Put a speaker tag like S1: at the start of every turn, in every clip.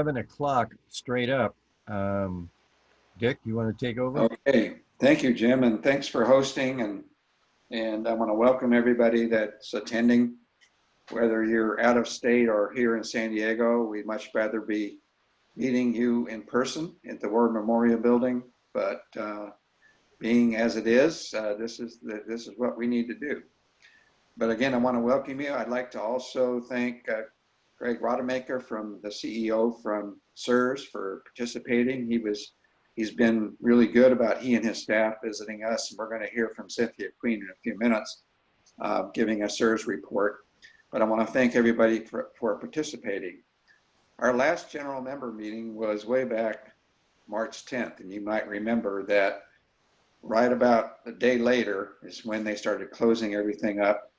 S1: 7 o'clock straight up. Dick, you want to take over?
S2: Okay, thank you, Jim, and thanks for hosting. And I want to welcome everybody that's attending, whether you're out of state or here in San Diego. We'd much rather be meeting you in person at the War Memorial Building, but being as it is, this is what we need to do. But again, I want to welcome you. I'd like to also thank Greg Rodemaker, the CEO from SERS, for participating. He's been really good about he and his staff visiting us, and we're going to hear from Cynthia Queen in a few minutes, giving a SERS report. But I want to thank everybody for participating. Our last general member meeting was way back March 10th, and you might remember that right about a day later is when they started closing everything up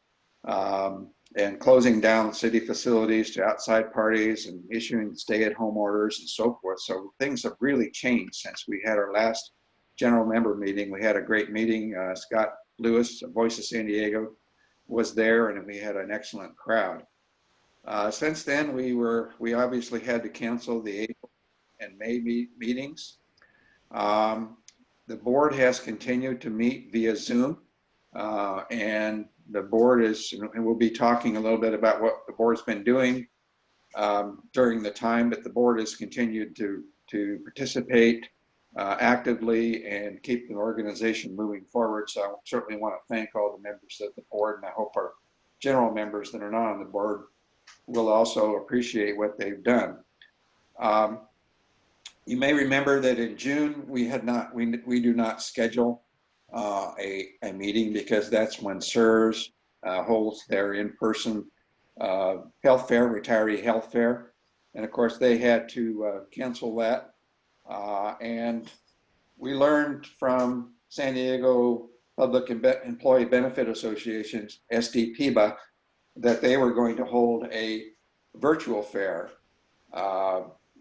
S2: and closing down city facilities to outside parties and issuing stay-at-home orders and so forth. So things have really changed since we had our last general member meeting. We had a great meeting. Scott Lewis, Voice of San Diego, was there, and we had an excellent crowd. Since then, we obviously had to cancel the April and May meetings. The board has continued to meet via Zoom, and the board and we'll be talking a little bit about what the board's been doing during the time, but the board has continued to participate actively and keep the organization moving forward. So I certainly want to thank all the members of the board, and I hope our general members that are not on the board will also appreciate what they've done. You may remember that in June we do not schedule a meeting because that's when SERS holds their in-person health fair, retiree health fair, and of course they had to cancel that. And we learned from San Diego Public Employee Benefit Association's SDPBA that they were going to hold a virtual fair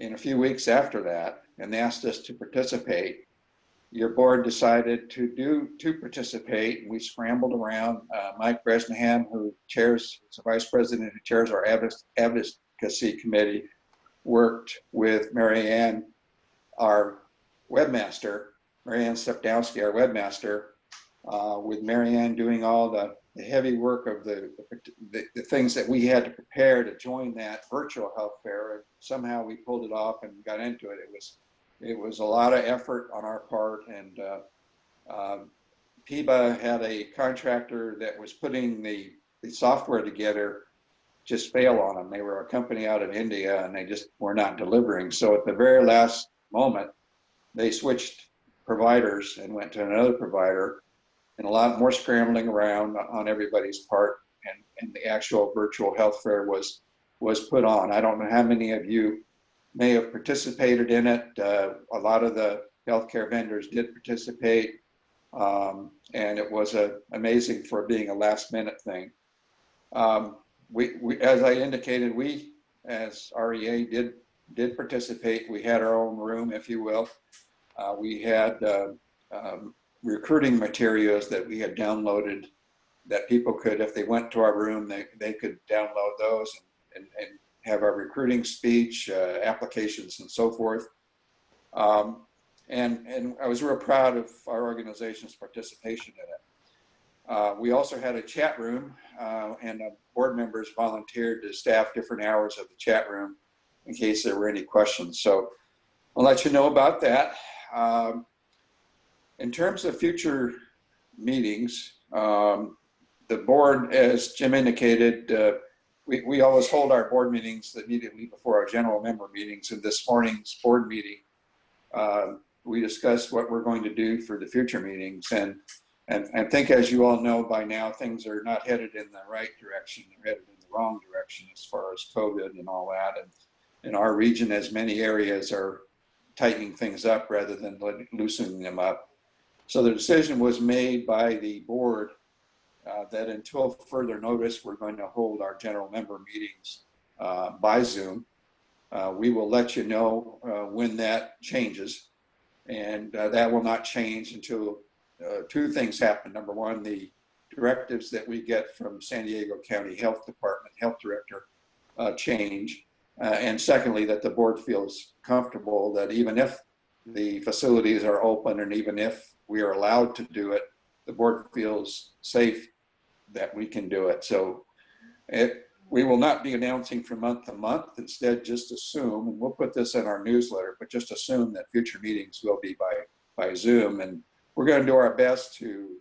S2: in a few weeks after that, and asked us to participate. Your board decided to participate. We scrambled around. Mike Bresnahan, who chairs, is the vice president who chairs our advocacy committee, worked with Mary Ann, our webmaster, Mary Ann Stepdowski, our webmaster, with Mary Ann doing all the heavy work of the things that we had to prepare to join that virtual health fair. And somehow we pulled it off and got into it. It was a lot of effort on our part, and PBA had a contractor that was putting the software together just fail on them. They were a company out of India, and they just were not delivering. So at the very last moment, they switched providers and went to another provider, and a lot more scrambling around on everybody's part, and the actual virtual health fair was put on. I don't know how many of you may have participated in it. A lot of the healthcare vendors did participate, and it was amazing for being a last minute thing. We, as I indicated, we as REA did participate. We had our own room, if you will. We had recruiting materials that we had downloaded that people could, if they went to our room, they could download those and have our recruiting speech, applications, and so forth. And I was real proud of our organization's participation in it. We also had a chat room, and board members volunteered to staff different hours of the chat room in case there were any questions. So I'll let you know about that. In terms of future meetings, the board, as Jim indicated, we always hold our board meetings immediately before our general member meetings. In this morning's board meeting, we discussed what we're going to do for the future meetings. And I think, as you all know by now, things are not headed in the right direction. They're headed in the wrong direction as far as COVID and all that. And in our region, as many areas are tightening things up rather than loosening them up. So the decision was made by the board that until further notice, we're going to hold our general member meetings by Zoom. We will let you know when that changes, and that will not change until two things happen. Number one, the directives that we get from San Diego County Health Department Health Director change, And secondly, that the board feels comfortable that even if the facilities are open and even if we are allowed to do it, the board feels safe that we can do it. So we will not be announcing from month to month. Instead, just assume, and we'll put this in our newsletter, but just assume that future meetings will be by Zoom. And we're going to do our best to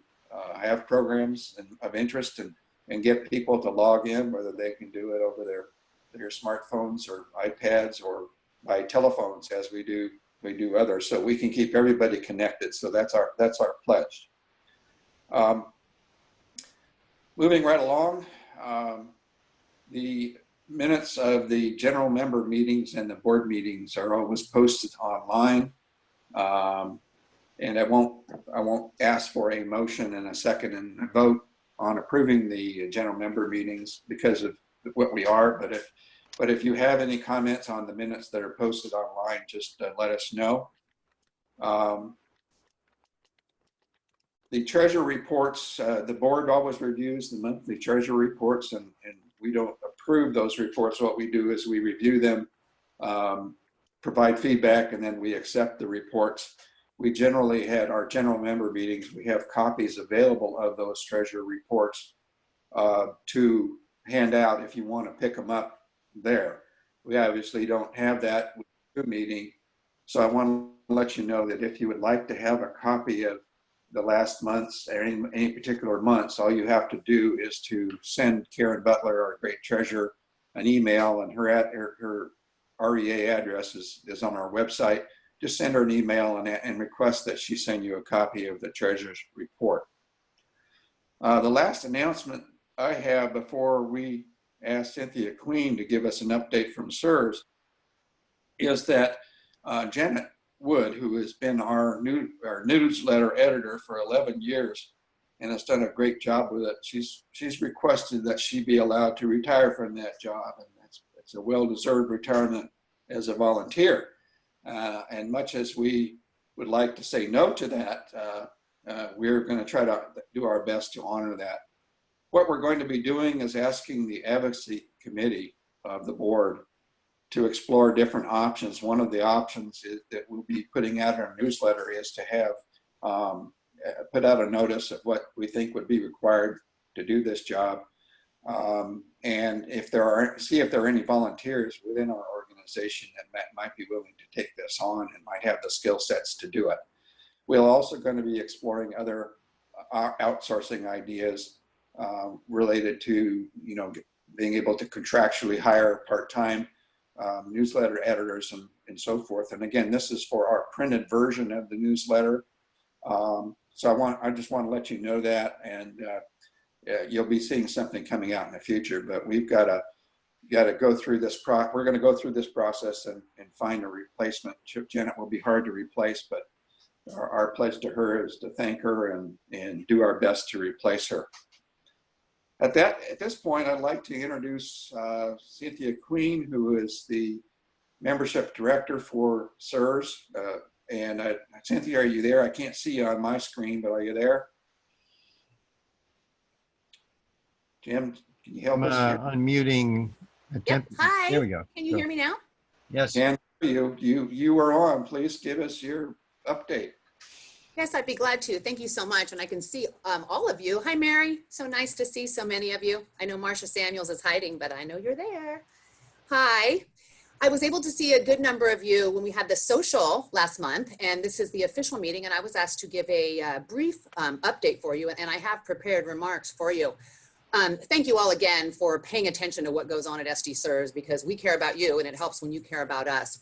S2: have programs of interest and get people to log in, whether they can do it over their smartphones or iPads or by telephones as we do others, so we can keep everybody connected. So that's our pledge. Moving right along, the minutes of the general member meetings and the board meetings are always posted online. And I won't ask for a motion and a second and a vote on approving the general member meetings because of what we are. But if you have any comments on the minutes that are posted online, just let us know. The treasurer reports, the board always reviews the monthly treasurer reports, and we don't approve those reports. What we do is we review them, provide feedback, and then we accept the reports. We generally had our general member meetings. We have copies available of those treasurer reports to hand out if you want to pick them up there. We obviously don't have that with the meeting. So I want to let you know that if you would like to have a copy of the last months or any particular months, all you have to do is to send Karen Butler, our great treasurer, an email, and her REA address is on our website. Just send her an email and request that she send you a copy of the treasurer's report. The last announcement I have before we ask Cynthia Queen to give us an update from SERS is that Janet Wood, who has been our newsletter editor for 11 years and has done a great job with it, she's requested that she be allowed to retire from that job, and it's a well-deserved retirement as a volunteer. And much as we would like to say no to that, we're going to try to do our best to honor that. What we're going to be doing is asking the advocacy committee of the board to explore different options. One of the options that we'll be putting out in our newsletter is to have put out a notice of what we think would be required to do this job, and see if there are any volunteers within our organization that might be willing to take this on and might have the skill sets to do it. We're also going to be exploring other outsourcing ideas related to being able to contractually hire part-time newsletter editors and so forth. And again, this is for our printed version of the newsletter. So I just want to let you know that, and you'll be seeing something coming out in the future. But we've got to go through this. We're going to go through this process and find a replacement. Janet will be hard to replace, but our pledge to her is to thank her and do our best to replace her. At this point, I'd like to introduce Cynthia Queen, who is the membership director for SERS. Cynthia, are you there? I can't see you on my screen, but are you there? Jim, can you help us here?
S1: Unmuting.
S3: Yep. Hi.
S1: There we go.
S3: Can you hear me now?
S1: Yes.
S2: And you are on. Please give us your update.
S3: Yes, I'd be glad to. Thank you so much. And I can see all of you. Hi, Mary. So nice to see so many of you. I know Marcia Samuels is hiding, but I know you're there. Hi. I was able to see a good number of you when we had the social last month, and this is the official meeting, and I was asked to give a brief update for you, and I have prepared remarks for you. Thank you all again for paying attention to what goes on at SD SERS, because we care about you, and it helps when you care about us.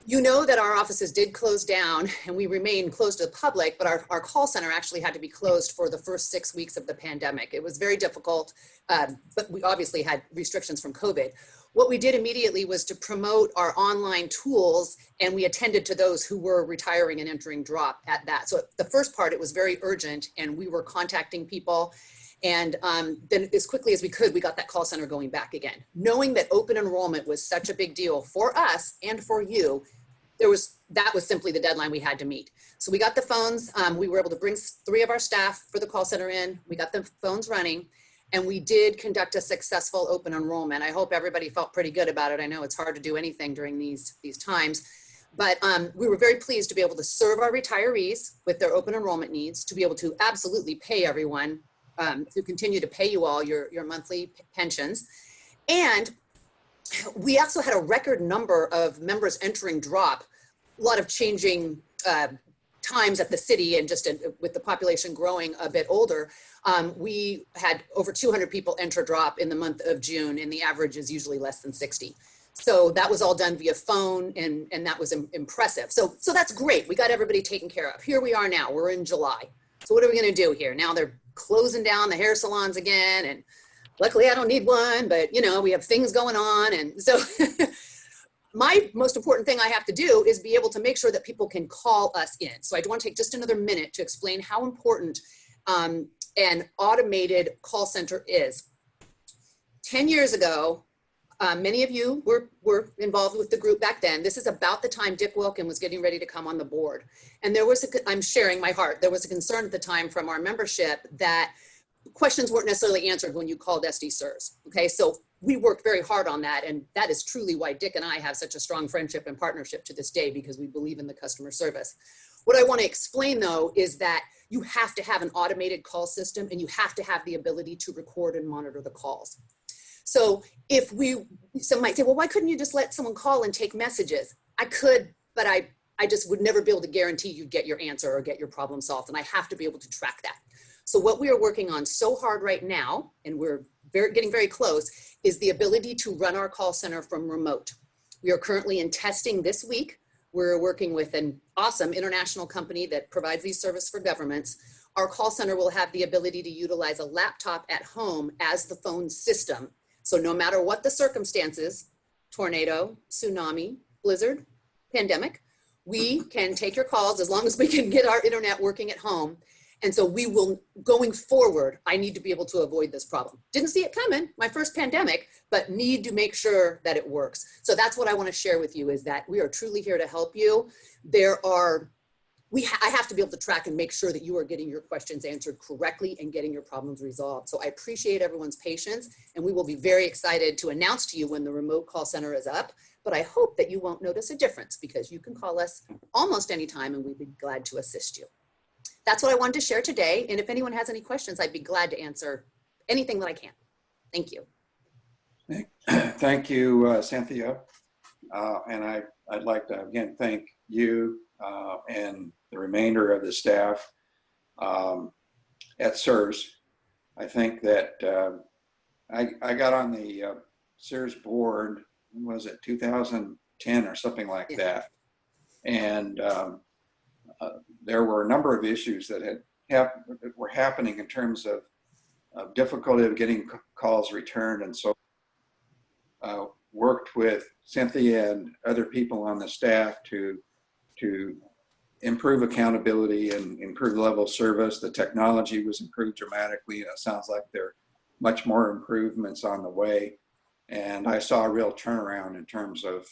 S3: You know that our offices did close down and we remain closed to the public, but our call center actually had to be closed for the first 6 weeks of the pandemic. It was very difficult, but we obviously had restrictions from COVID. What we did immediately was to promote our online tools, and we attended to those who were retiring and entering drop at that. So the first part, it was very urgent, and we were contacting people. And then as quickly as we could, we got that call center going back again. Knowing that open enrollment was such a big deal for us and for you, that was simply the deadline we had to meet. So we got the phones. We were able to bring 3 of our staff for the call center in. We got the phones running. And we did conduct a successful open enrollment. I hope everybody felt pretty good about it. I know it's hard to do anything during these times, but we were very pleased to be able to serve our retirees with their open enrollment needs, to be able to absolutely pay everyone, to continue to pay you all your monthly pensions. And we also had a record number of members entering drop, a lot of changing times at the city, and just with the population growing a bit older, we had over 200 people enter drop in the month of June, and the average is usually less than 60. So that was all done via phone, and that was impressive. So that's great. We got everybody taken care of. Here we are now, we're in July. So what are we gonna do here? Now they're closing down the hair salons again, and luckily I don't need one, but you know, we have things going on. And so my most important thing I have to do is be able to make sure that people can call us in. So I want to take just another minute to explain how important an automated call center is. 10 years ago, many of you were involved with the group back then. This is about the time Dick Wilkin was getting ready to come on the board. And there was, I'm sharing my heart, there was a concern at the time from our membership that questions weren't necessarily answered when you called SD-SIRS. Okay, so we worked very hard on that, and that is truly why Dick and I have such a strong friendship and partnership to this day, because we believe in the customer service. What I want to explain though is that you have to have an automated call system, and you have to have the ability to record and monitor the calls. So if some might say, well, why couldn't you just let someone call and take messages? I could, but I just would never be able to guarantee you'd get your answer or get your problem solved, and I have to be able to track that. So what we are working on so hard right now, and we're getting very close, is the ability to run our call center from remote. We are currently in testing this week. We're working with an awesome international company that provides these services for governments. Our call center will have the ability to utilize a laptop at home as the phone system. So no matter what the circumstances, tornado, tsunami, blizzard, pandemic, we can take your calls as long as we can get our internet working at home. And so we will, going forward, I need to be able to avoid this problem. Didn't see it coming, my first pandemic, but need to make sure that it works. So that's what I want to share with you, is that we are truly here to help you. I have to be able to track and make sure that you are getting your questions answered correctly and getting your problems resolved. So I appreciate everyone's patience, and we will be very excited to announce to you when the remote call center is up. But I hope that you won't notice a difference, because you can call us almost anytime and we'd be glad to assist you. That's what I wanted to share today. And if anyone has any questions, I'd be glad to answer anything that I can. Thank you.
S2: Thank you, Cynthia. And I'd like to again thank you and the remainder of the staff at SIRS. I think that I got on the SIRS board, when was it, 2010 or something like that. And there were a number of issues that were happening in terms of difficulty of getting calls returned, and so worked with Cynthia and other people on the staff to improve accountability and improve the level of service. The technology was improved dramatically, and it sounds like there are much more improvements on the way. And I saw a real turnaround in terms of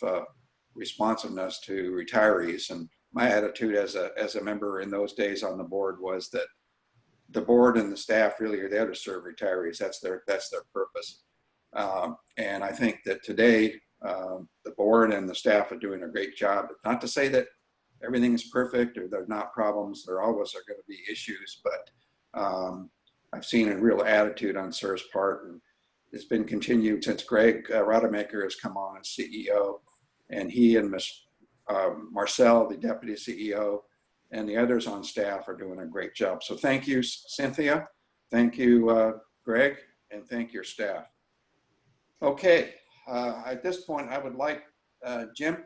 S2: responsiveness to retirees. And my attitude as a member in those days on the board was that the board and the staff really are there to serve retirees. That's their purpose. And I think that today the board and the staff are doing a great job. Not to say that everything is perfect or there's not problems. There always are going to be issues, but I've seen a real attitude on SIR's part, and it's been continued since Greg Rademacher has come on as CEO, and he and Marcel, the deputy CEO, and the others on staff are doing a great job. So thank you, Cynthia. Thank you, Greg, and thank your staff. Okay, at this point, I would like, Jim?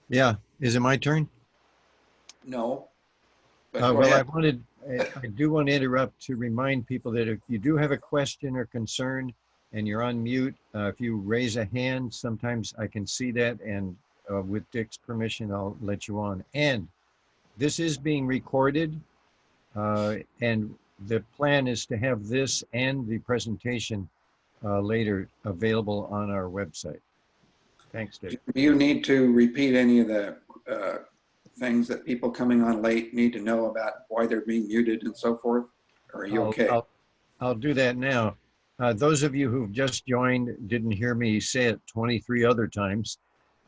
S1: Yeah, is it my turn?
S2: No. But
S1: Well, I do want to interrupt to remind people that if you do have a question or concern and you're on mute, if you raise a hand, sometimes I can see that, and with Dick's permission, I'll let you on. And this is being recorded, and the plan is to have this and the presentation later available on our website. Thanks, Dick.
S2: Do you need to repeat any of the things that people coming on late need to know about why they're being muted and so forth? Or are you okay?
S1: I'll do that now. Those of you who've just joined didn't hear me say it 23 other times.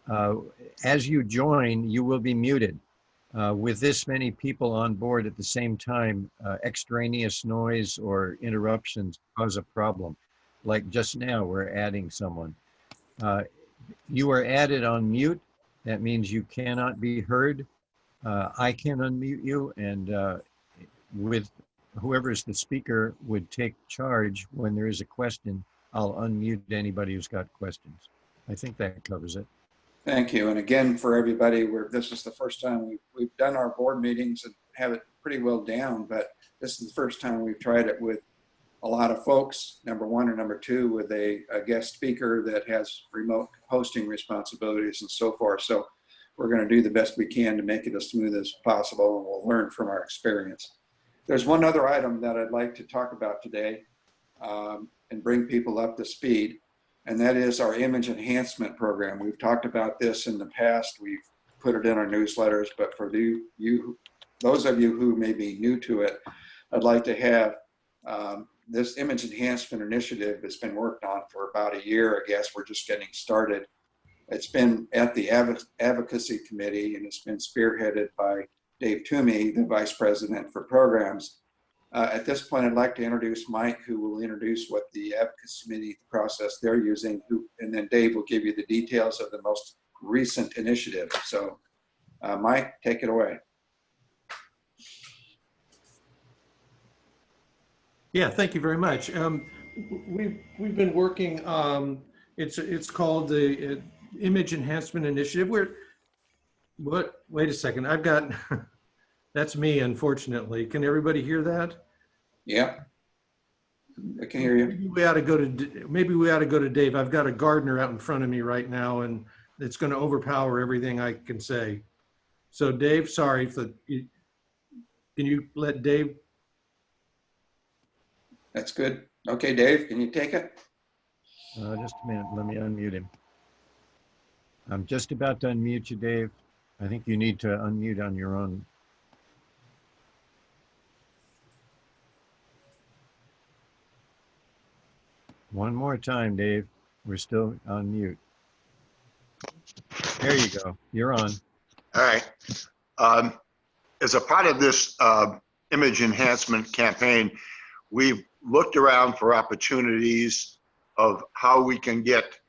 S1: Uh, as you join, you will be muted. With this many people on board at the same time, extraneous noise or interruptions cause a problem. Like just now, we're adding someone. Uh, you are added on mute. That means you cannot be heard. I can unmute you, and with whoever is the speaker would take charge when there is a question. I'll unmute anybody who's got questions. I think that covers it.
S2: Thank you. And again, for everybody, this is the first time we've done our board meetings and have it pretty well down, but this is the first time we've tried it with a lot of folks, number one, and number two, with a guest speaker that has remote hosting responsibilities and so forth. So we're going to do the best we can to make it as smooth as possible, and we'll learn from our experience. There's one other item that I'd like to talk about today and bring people up to speed, and that is our image enhancement program. We've talked about this in the past. We've put it in our newsletters, but for those of you who may be new to it, I'd like to have this image enhancement initiative that's been worked on for about a year. I guess we're just getting started. It's been at the advocacy committee, and it's been spearheaded by Dave Toomey, the vice president for programs. At this point, I'd like to introduce Mike, who will introduce what the advocacy committee process they're using, and then Dave will give you the details of the most recent initiative. So Mike, take it away.
S4: Yeah, thank you very much. We've been working. It's called the Image Enhancement Initiative. Wait a second. I've got. That's me, unfortunately. Can everybody hear that?
S2: Yeah, I can hear you.
S4: Maybe we ought to go to Dave. I've got a gardener out in front of me right now, and it's going to overpower everything I can say. So, Dave, sorry. Can you let Dave?
S2: That's good. Okay, Dave, can you take it?
S1: Just a minute, let me unmute him. I'm just about to unmute you, Dave. I think you need to unmute on your own. One more time, Dave. We're still on mute. There you go. You're on.
S5: All right. As a part of this image enhancement campaign, we've looked around for opportunities of how we can get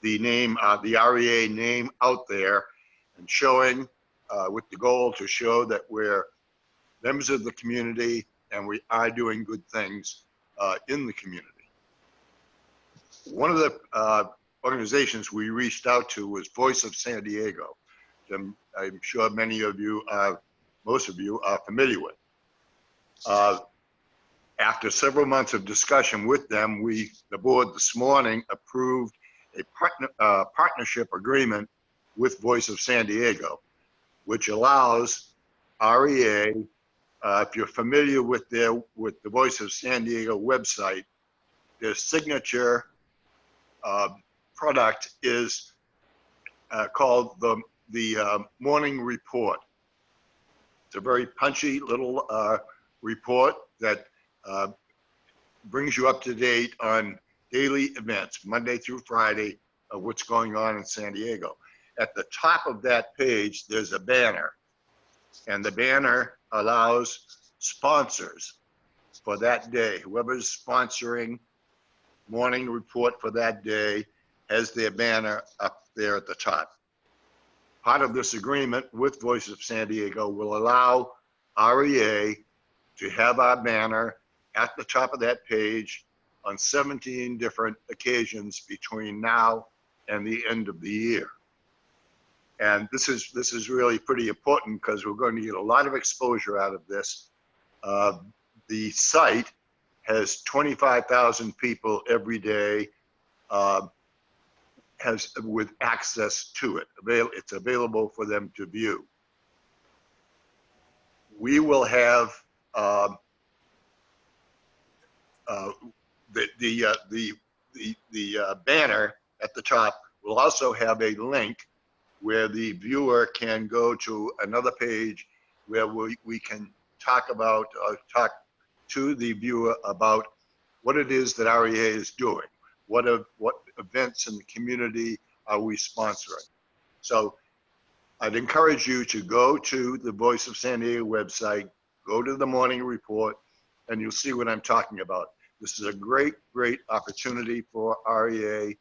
S5: the name, the REA name out there, and showing with the goal to show that we're members of the community and we are doing good things in the community. One of the organizations we reached out to was Voice of San Diego. I'm sure many of you, most of you are familiar with. After several months of discussion with them, the board this morning approved a partnership agreement with Voice of San Diego, which allows REA, if you're familiar with the Voice of San Diego website, their signature product is called the Morning Report. It's a very punchy little report that brings you up to date on daily events, Monday through Friday, of what's going on in San Diego. At the top of that page, there's a banner, and the banner allows sponsors for that day. Whoever's sponsoring Morning Report for that day has their banner up there at the top. Part of this agreement with Voice of San Diego will allow REA to have our banner at the top of that page on 17 different occasions between now and the end of the year. And this is really pretty important because we're going to get a lot of exposure out of this. The site has 25,000 people every day with access to it. It's available for them to view. We will have the banner at the top will also have a link where the viewer can go to another page where we can talk to the viewer about what it is that REA is doing. What events in the community are we sponsoring? So I'd encourage you to go to the Voice of San Diego website, go to the morning report, and you'll see what I'm talking about. This is a great, great opportunity for REA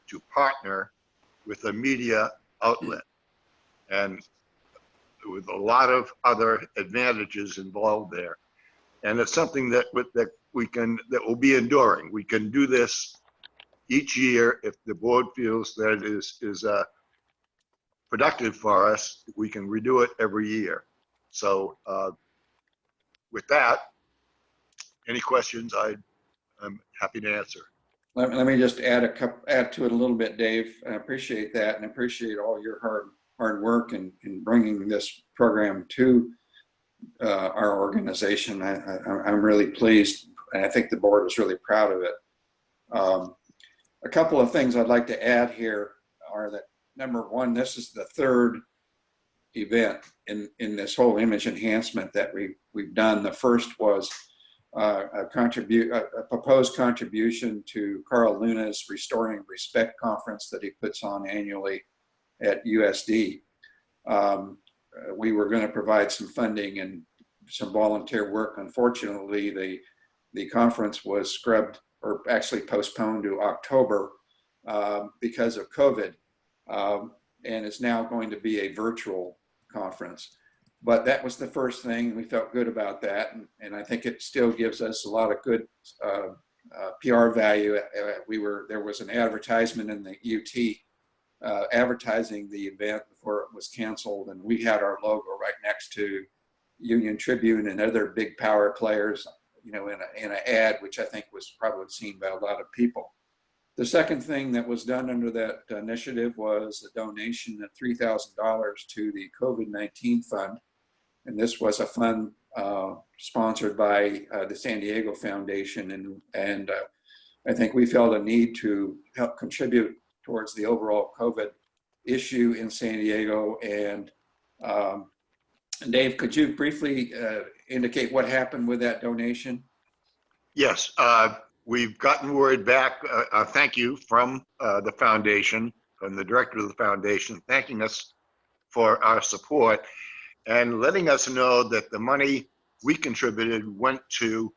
S5: to partner with a media outlet, and with a lot of other advantages involved there. And it's something that will be enduring. We can do this each year if the board feels that it is productive for us. We can redo it every year. So with that, any questions I'm happy to answer.
S2: Let me just add to it a little bit, Dave. I appreciate that, and appreciate all your hard work in bringing this program to our organization. I'm really pleased, and I think the board is really proud of it. A couple of things I'd like to add here are that, number one, this is the third event in this whole image enhancement that we've done. The first was a proposed contribution to Carl Luna's Restoring Respect conference that he puts on annually at USD. We were going to provide some funding and some volunteer work. Unfortunately, the conference was scrubbed, or actually postponed to October because of COVID, and is now going to be a virtual conference. But that was the first thing. We felt good about that, and I think it still gives us a lot of good PR value. There was an advertisement in the UT advertising the event before it was canceled, and we had our logo right next to Union Tribune and other big power players, in an ad, which I think was probably seen by a lot of people. The second thing that was done under that initiative was a donation of $3,000 to the COVID-19 fund. And this was a fund sponsored by the San Diego Foundation. And I think we felt a need to help contribute towards the overall COVID issue in San Diego. And Dave, could you briefly indicate what happened with that donation?
S5: Yes, we've gotten word back, thank you, from the foundation, from the director of the foundation, thanking us for our support and letting us know that the money we contributed went to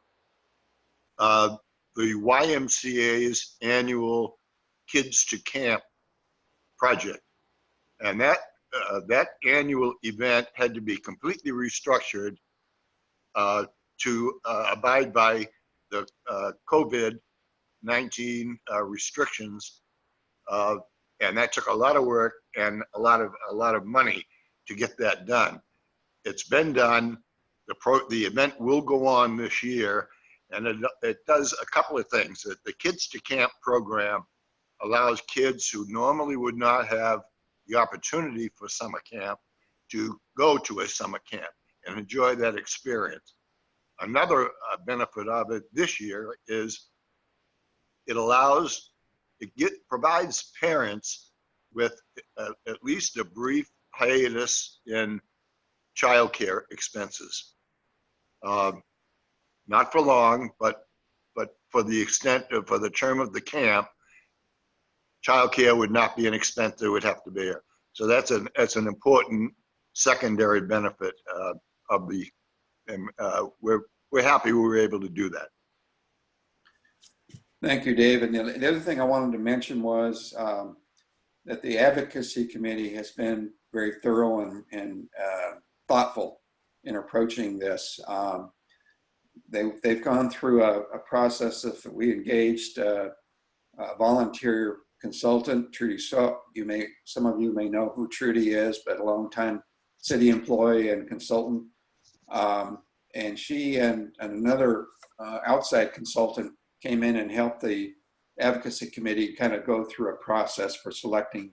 S5: the YMCA's annual Kids to Camp project. And that annual event had to be completely restructured to abide by the COVID-19 restrictions, and that took a lot of work and a lot of money to get that done. It's been done. The event will go on this year, and it does a couple of things. The Kids to Camp program allows kids who normally would not have the opportunity for summer camp to go to a summer camp and enjoy that experience. Another benefit of it this year is it provides parents with at least a brief hiatus in childcare expenses. Not for long, but for the extent of, for the term of the camp, childcare would not be an expense they would have to bear. So that's an important secondary benefit of the, and we're happy we were able to do that.
S2: Thank you, Dave. And the other thing I wanted to mention was that the advocacy committee has been very thorough and thoughtful in approaching this. They've gone through a process of, we engaged a volunteer consultant, Trudy. So some of you may know who Trudy is, but a longtime city employee and consultant. And she and another outside consultant came in and helped the advocacy committee kind of go through a process for selecting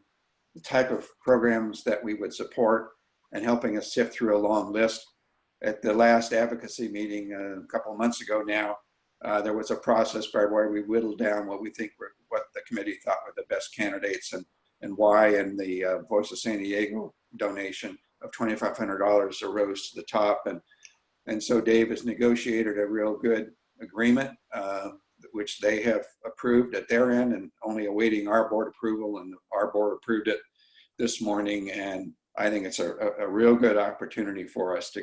S2: the type of programs that we would support and helping us sift through a long list. At the last advocacy meeting a couple of months ago now, there was a process by where we whittled down what we think were, what the committee thought were the best candidates and why, and the Voice of San Diego donation of $2,500 arose to the top. And And so Dave has negotiated a real good agreement, which they have approved at their end and only awaiting our board approval, and our board approved it this morning. And I think it's a real good opportunity for us to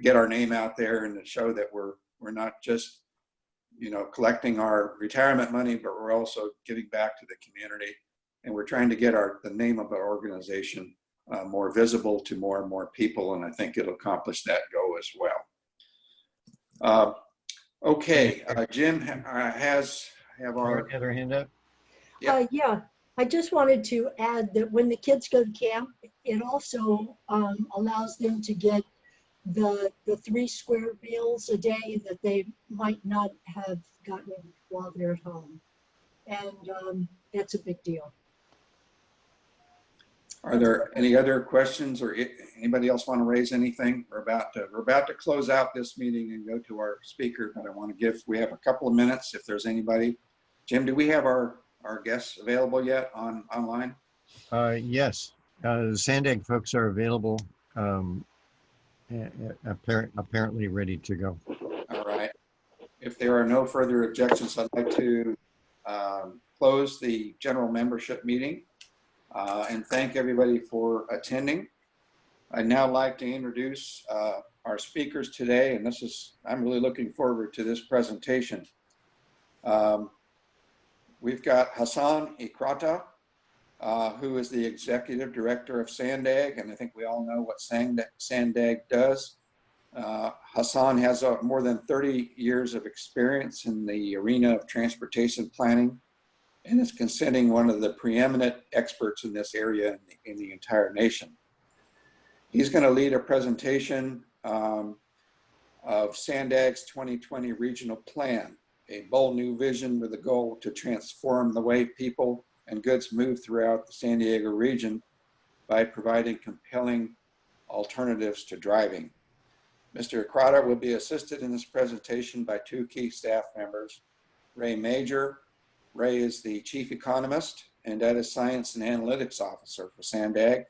S2: get our name out there and to show that we're not just, you know, collecting our retirement money, but we're also giving back to the community. And we're trying to get the name of our organization more visible to more and more people. And I think it'll accomplish that goal as well. Okay, Jim have our
S1: Other hand up?
S2: Yep.
S6: Yeah, I just wanted to add that when the kids go to camp, it also allows them to get the 3 square meals a day that they might not have gotten while they're at home. And that's a big deal.
S2: Are there any other questions, or anybody else want to raise anything? We're about to close out this meeting and go to our speaker, but I want to we have a couple of minutes if there's anybody. Jim, do we have our guests available yet online?
S1: Yes, the SANDAG folks are available, apparently ready to go.
S2: All right. If there are no further objections, I'd like to close the general membership meeting and thank everybody for attending. I'd now like to introduce our speakers today, and I'm really looking forward to this presentation. We've got Hassan Ikrata, who is the Executive Director of SANDAG, and I think we all know what SANDAG does. Hassan has more than 30 years of experience in the arena of transportation planning and is considered one of the preeminent experts in this area in the entire nation. He's going to lead a presentation of SANDAG's 2020 Regional Plan, a bold new vision with a goal to transform the way people and goods move throughout the San Diego region by providing compelling alternatives to driving. Mr. Ikrata will be assisted in this presentation by 2 key staff members, Ray Major. Ray is the Chief Economist and Data Science and Analytics Officer for SANDAG,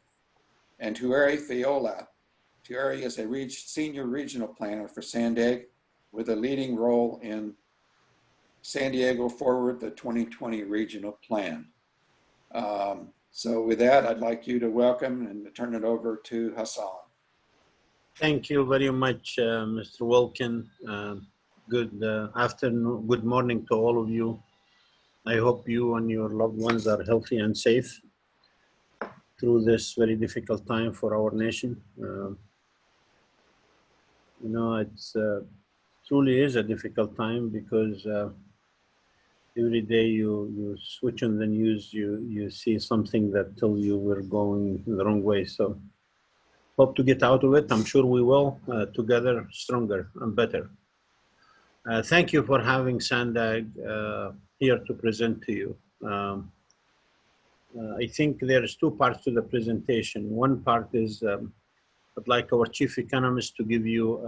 S2: and Tueri Fiola. Tueri is a Senior Regional Planner for SANDAG with a leading role in San Diego Forward, the 2020 Regional Plan. So with that, I'd like you to welcome and turn it over to Hassan.
S7: Thank you very much, Mr. Wilkin. Good afternoon, good morning to all of you. I hope you and your loved ones are healthy and safe through this very difficult time for our nation. You know, it's truly is a difficult time because every day you switch on the news, you see something that tells you we're going the wrong way. So hope to get out of it. I'm sure we will, together, stronger and better. Thank you for having SANDAG here to present to you. I think there's 2 parts to the presentation. One part is I'd like our chief economist to give you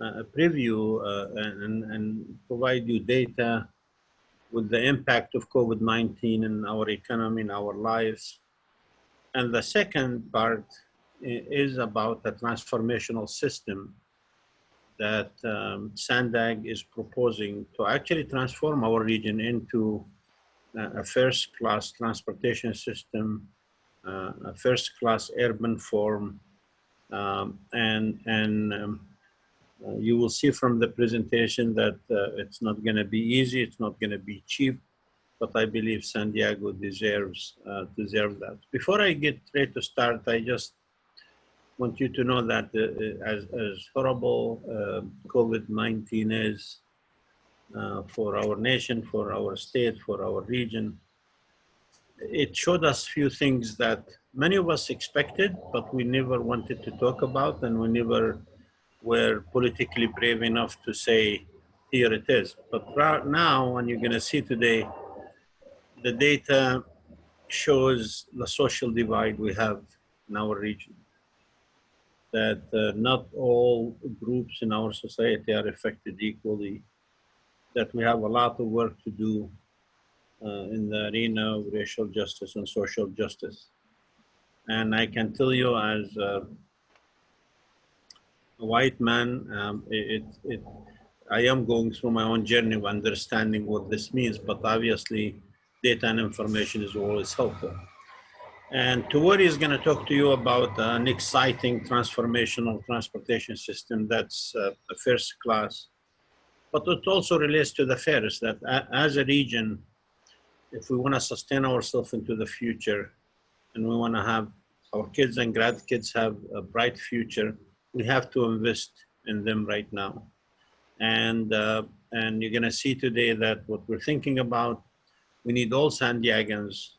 S7: a preview and provide you data with the impact of COVID-19 in our economy, in our lives. And the second part is about a transformational system that SANDAG is proposing to actually transform our region into a first-class transportation system, a first-class urban form, you will see from the presentation that it's not going to be easy, it's not going to be cheap, but I believe San Diego deserves that. Before I get ready to start, I just want you to know that as horrible COVID-19 is for our nation, for our state, for our region, it showed us few things that many of us expected, but we never wanted to talk about, and we never were politically brave enough to say, here it is. But right now, and you're gonna see today, the data shows the social divide we have in our region. That not all groups in our society are affected equally, that we have a lot of work to do in the arena of racial justice and social justice. And I can tell you, as a white man, I am going through my own journey of understanding what this means, but obviously data and information is always helpful. And Tuwari is going to talk to you about an exciting transformational transportation system that's a first class, but it also relates to the fares that as a region, if we want to sustain ourselves into the future and we want to have our kids and grandkids have a bright future, we have to invest in them right now. And you're going to see today that what we're thinking about, we need all San Diegans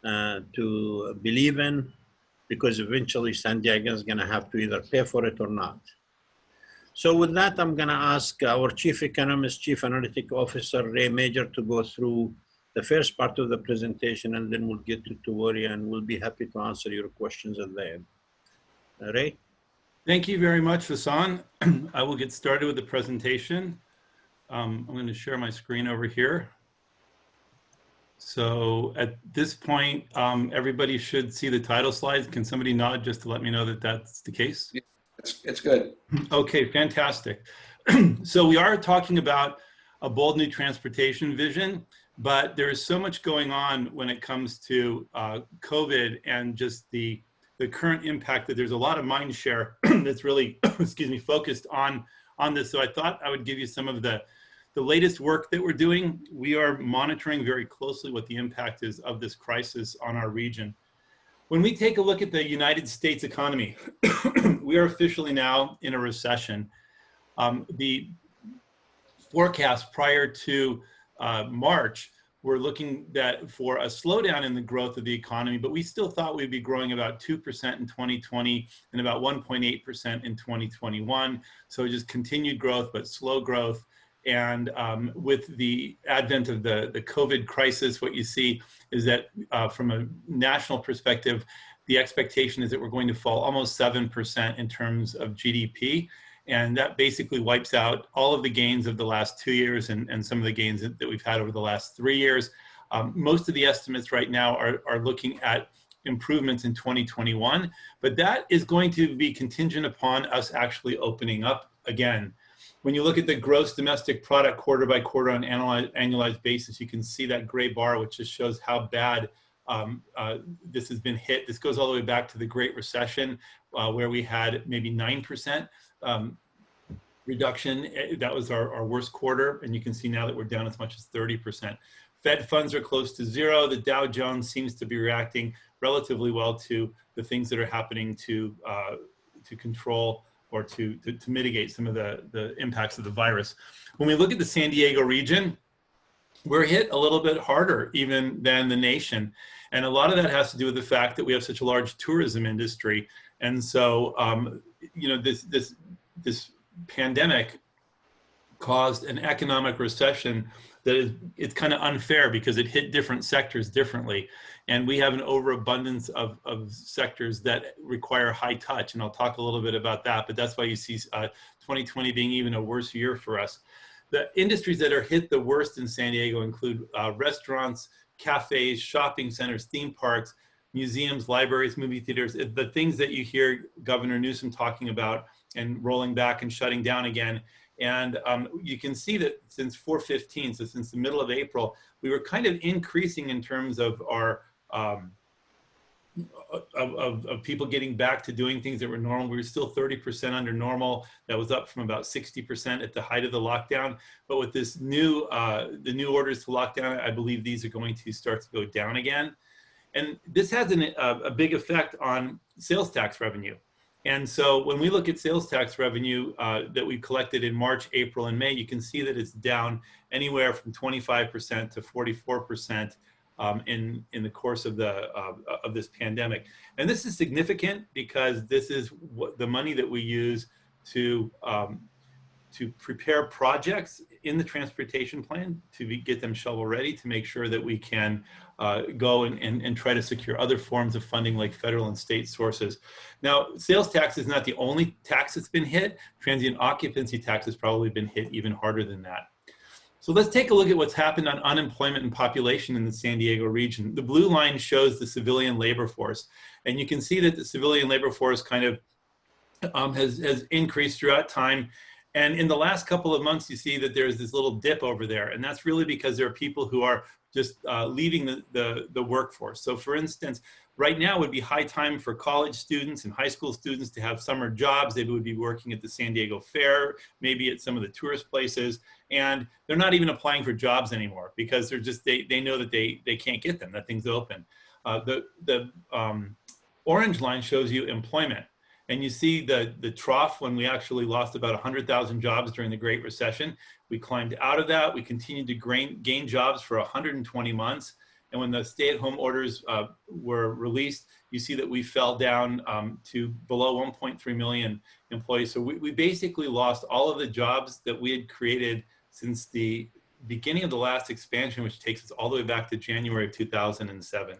S7: to believe in, because eventually San Diego is going to have to either pay for it or not. So with that, I'm going to ask our Chief Economist, Chief Analytic Officer, Ray Major, to go through the first part of the presentation, and then we'll get to Tuwari, and we'll be happy to answer your questions at the end. Ray?
S8: Thank you very much, Hassan. I will get started with the presentation. I'm going to share my screen over here. So at this point, everybody should see the title slides. Can somebody nod just to let me know that that's the case?
S2: It's good.
S8: Okay, fantastic. So we are talking about a bold new transportation vision, but there is so much going on when it comes to COVID and just the current impact that there's a lot of mind share that's really, excuse me, focused on this. So I thought I would give you some of the latest work that we're doing. We are monitoring very closely what the impact is of this crisis on our region. When we take a look at the United States economy, we are officially now in a recession. The forecast prior to March, we're looking for a slowdown in the growth of the economy, but we still thought we'd be growing about 2% in 2020 and about 1.8% in 2021. So just continued growth, but slow growth. And with the advent of the COVID crisis, what you see is that from a national perspective, the expectation is that we're going to fall almost 7% in terms of GDP. And that basically wipes out all of the gains of the last 2 years and some of the gains that we've had over the last 3 years. Most of the estimates right now are looking at improvements in 2021, but that is going to be contingent upon us actually opening up again. When you look at the gross domestic product quarter by quarter on annualized basis, you can see that gray bar, which just shows how bad this has been hit. This goes all the way back to the Great Recession, where we had maybe 9% reduction. That was our worst quarter. And you can see now that we're down as much as 30%. Fed funds are close to zero. The Dow Jones seems to be reacting relatively well to the things that are happening to control or to mitigate some of the impacts of the virus. When we look at the San Diego region, we're hit a little bit harder even than the nation. And a lot of that has to do with the fact that we have such a large tourism industry. And so, you know, this pandemic caused an economic recession that it's kind of unfair because it hit different sectors differently. And we have an overabundance of sectors that require high touch. And I'll talk a little bit about that, but that's why you see 2020 being even a worse year for us. The industries that are hit the worst in San Diego include restaurants, cafes, shopping centers, theme parks, museums, libraries, movie theaters, the things that you hear Governor Newsom talking about and rolling back and shutting down again. And you can see that since 4/15, so since the middle of April, we were kind of increasing in terms of our of people getting back to doing things that were normal. We were still 30% under normal. That was up from about 60% at the height of the lockdown. But with this new, the new orders to lock down, I believe these are going to start to go down again. And this has a big effect on sales tax revenue. And so when we look at sales tax revenue that we collected in March, April, and May, you can see that it's down anywhere from 25% to 44% in the course of this pandemic. And this is significant because this is what the money that we use to prepare projects in the transportation plan, to get them shovel ready, to make sure that we can go and try to secure other forms of funding like federal and state sources. Now, sales tax is not the only tax that's been hit. Transient occupancy tax has probably been hit even harder than that. So let's take a look at what's happened on unemployment and population in the San Diego region. The blue line shows the civilian labor force. And you can see that the civilian labor force kind of has increased throughout time. And in the last couple of months, you see that there's this little dip over there. And that's really because there are people who are just leaving the workforce. So for instance, right now would be high time for college students and high school students to have summer jobs. They would be working at the San Diego Fair, maybe at some of the tourist places. And they're not even applying for jobs anymore because they're just, they know that they can't get them, that thing's open. The orange line shows you employment. And you see the trough when we actually lost about 100,000 jobs during the Great Recession. We climbed out of that. We continued to gain jobs for 120 months. And when the stay-at-home orders were released, you see that we fell down to below 1.3 million employees. So we basically lost all of the jobs that we had created since the beginning of the last expansion, which takes us all the way back to January of 2007.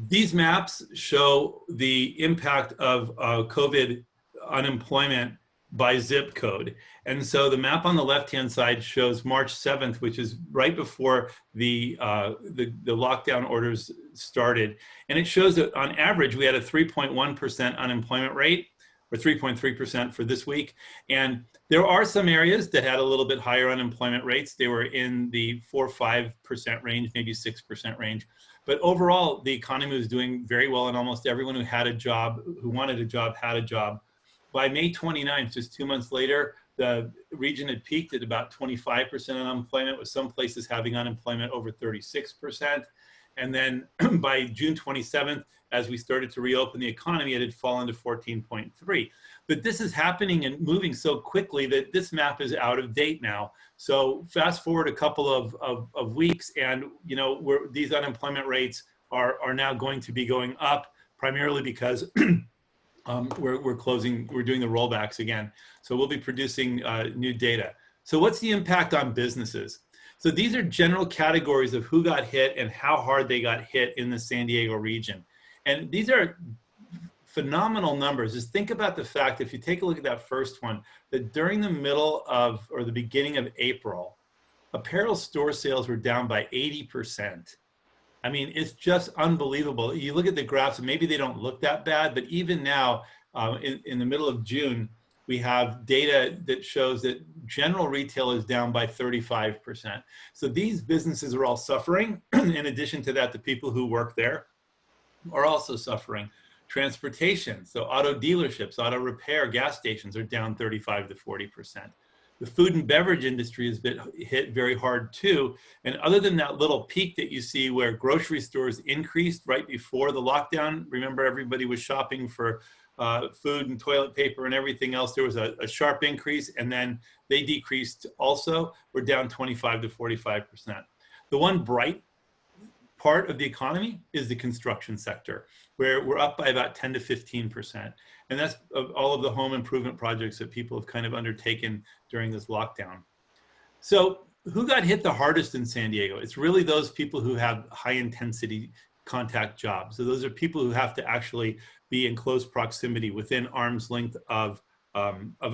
S8: These maps show the impact of COVID unemployment by zip code. And so the map on the left-hand side shows March 7th, which is right before the lockdown orders started. And it shows that on average, we had a 3.1% unemployment rate, or 3.3% for this week. And there are some areas that had a little bit higher unemployment rates. They were in the 4 or 5% range, maybe 6% range. But overall, the economy was doing very well, and almost everyone who had a job, who wanted a job, had a job. By May 29th, just 2 months later, the region had peaked at about 25% unemployment, with some places having unemployment over 36%. And then by June 27th, as we started to reopen the economy, it had fallen to 14.3. But this is happening and moving so quickly that this map is out of date now. So fast forward a couple of weeks, and these unemployment rates are now going to be going up, primarily because we're doing the rollbacks again. So we'll be producing new data. So what's the impact on businesses? So these are general categories of who got hit and how hard they got hit in the San Diego region. And these are phenomenal numbers. Just think about the fact, if you take a look at that first one, that during the middle of, or the beginning of April, apparel store sales were down by 80%. I mean, it's just unbelievable. You look at the graphs, and maybe they don't look that bad, but even now, in the middle of June, we have data that shows that general retail is down by 35%. So these businesses are all suffering. In addition to that, the people who work there are also suffering. Transportation, so auto dealerships, auto repair, gas stations are down 35 to 40%. The food and beverage industry has been hit very hard too. And other than that little peak that you see where grocery stores increased right before the lockdown, remember everybody was shopping for food and toilet paper and everything else, there was a sharp increase, and then they decreased also. We're down 25 to 45%. The one bright part of the economy is the construction sector, where we're up by about 10 to 15%. And that's all of the home improvement projects that people have kind of undertaken during this lockdown. So who got hit the hardest in San Diego? It's really those people who have high intensity contact jobs. So those are people who have to actually be in close proximity, within arm's length of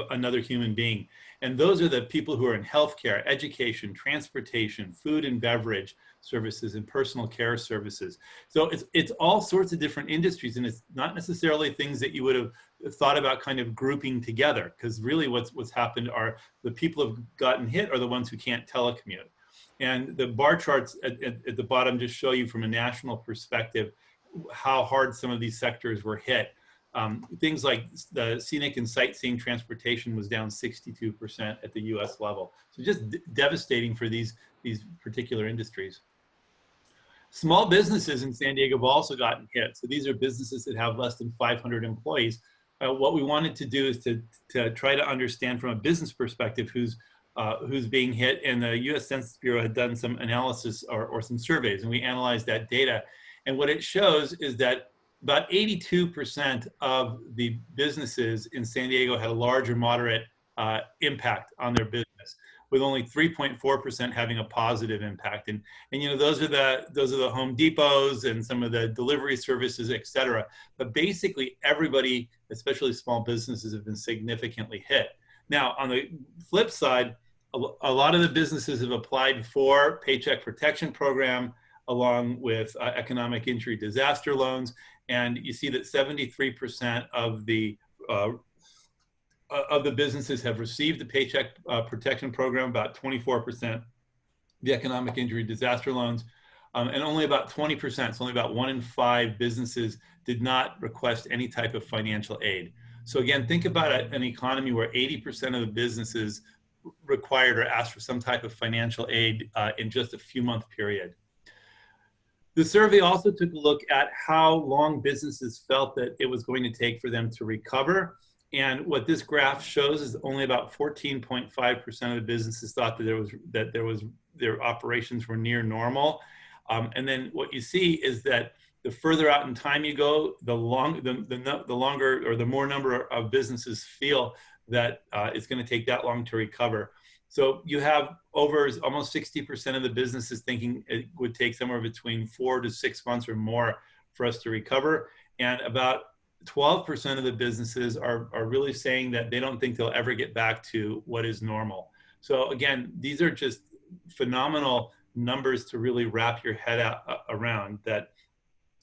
S8: another human being. And those are the people who are in healthcare, education, transportation, food and beverage services, and personal care services. So it's all sorts of different industries, and it's not necessarily things that you would have thought about kind of grouping together, because really what's happened are the people who've gotten hit are the ones who can't telecommute. And the bar charts at the bottom just show you from a national perspective how hard some of these sectors were hit. Things like the scenic and sightseeing transportation was down 62% at the US level. So just devastating for these particular industries. Small businesses in San Diego have also gotten hit. So these are businesses that have less than 500 employees. What we wanted to do is to try to understand from a business perspective who's being hit, and the US Census Bureau had done some analysis or some surveys, and we analyzed that data. And what it shows is that about 82% of the businesses in San Diego had a large or moderate impact on their business, with only 3.4% having a positive impact. And those are the Home Depots and some of the delivery services, et cetera. But basically everybody, especially small businesses, have been significantly hit. Now, on the flip side, a lot of the businesses have applied for Paycheck Protection Program along with economic injury disaster loans. And you see that 73% of the businesses have received the Paycheck Protection Program, about 24% the economic injury disaster loans, and only about 20%, so only about 1 in 5 businesses did not request any type of financial aid. So again, think about an economy where 80% of the businesses required or asked for some type of financial aid in just a few month period. The survey also took a look at how long businesses felt that it was going to take for them to recover. And what this graph shows is only about 14.5% of the businesses thought that their operations were near normal. And then what you see is that the further out in time you go, the longer or the more number of businesses feel that it's going to take that long to recover. So you have over almost 60% of the businesses thinking it would take somewhere between 4 to 6 months or more for us to recover. And about 12% of the businesses are really saying that they don't think they'll ever get back to what is normal. So again, these are just phenomenal numbers to really wrap your head around, that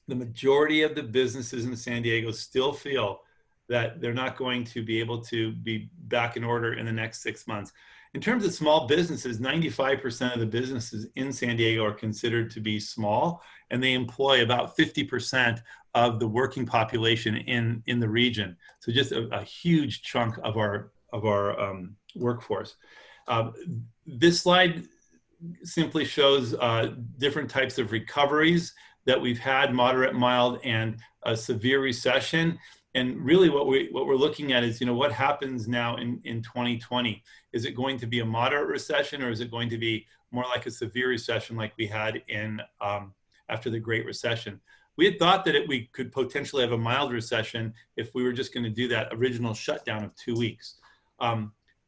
S8: the majority of the businesses in San Diego still feel that they're not going to be able to be back in order in the next 6 months. In terms of small businesses, 95% of the businesses in San Diego are considered to be small, and they employ about 50% of the working population in the region. So just a huge chunk of our workforce. This slide simply shows different types of recoveries that we've had: moderate, mild, and a severe recession. And really what we're looking at is, what happens now in 2020? Is it going to be a moderate recession, or is it going to be more like a severe recession like we had in after the Great Recession? We had thought that we could potentially have a mild recession if we were just going to do that original shutdown of 2 weeks.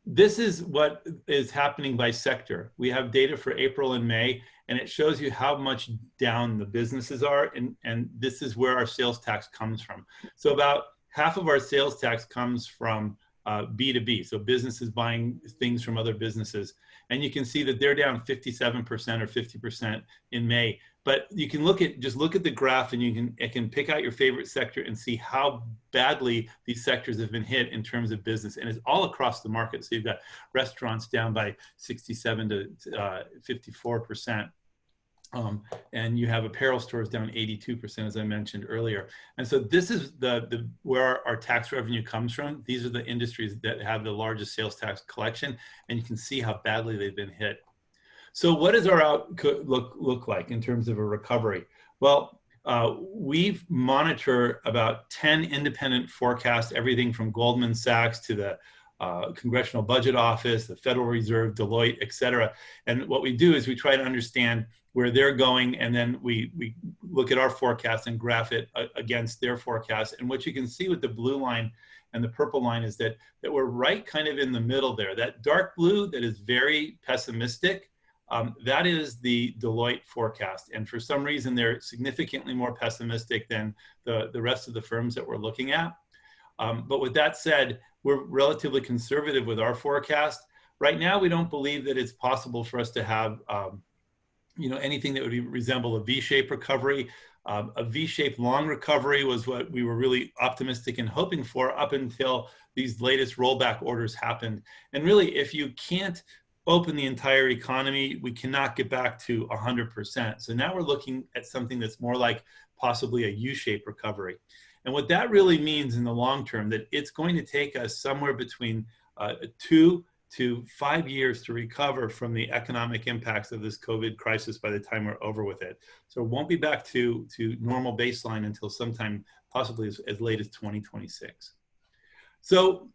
S8: This is what is happening by sector. We have data for April and May, and it shows you how much down the businesses are, and this is where our sales tax comes from. So about half of our sales tax comes from B2B, so businesses buying things from other businesses. And you can see that they're down 57% or 50% in May. But you can look at the graph, and it can pick out your favorite sector and see how badly these sectors have been hit in terms of business. And it's all across the market. So you've got restaurants down by 67 to 54%. And you have apparel stores down 82%, as I mentioned earlier. And so this is where our tax revenue comes from. These are the industries that have the largest sales tax collection, and you can see how badly they've been hit. So what does our outlook look like in terms of a recovery? Well, we monitor about 10 independent forecasts, everything from Goldman Sachs to the Congressional Budget Office, the Federal Reserve, Deloitte, et cetera. And what we do is we try to understand where they're going, and then we look at our forecast and graph it against their forecast. And what you can see with the blue line and the purple line is that we're right kind of in the middle there. That dark blue that is very pessimistic, that is the Deloitte forecast. And for some reason, they're significantly more pessimistic than the rest of the firms that we're looking at. But with that said, we're relatively conservative with our forecast. Right now, we don't believe that it's possible for us to have anything that would resemble a V-shaped recovery. A V-shaped long recovery was what we were really optimistic and hoping for up until these latest rollback orders happened. And really, if you can't open the entire economy, we cannot get back to 100%. So now we're looking at something that's more like possibly a U-shaped recovery. And what that really means in the long term, that it's going to take us somewhere between 2 to 5 years to recover from the economic impacts of this COVID crisis by the time we're over with it. So it won't be back to normal baseline until sometime possibly as late as 2026. So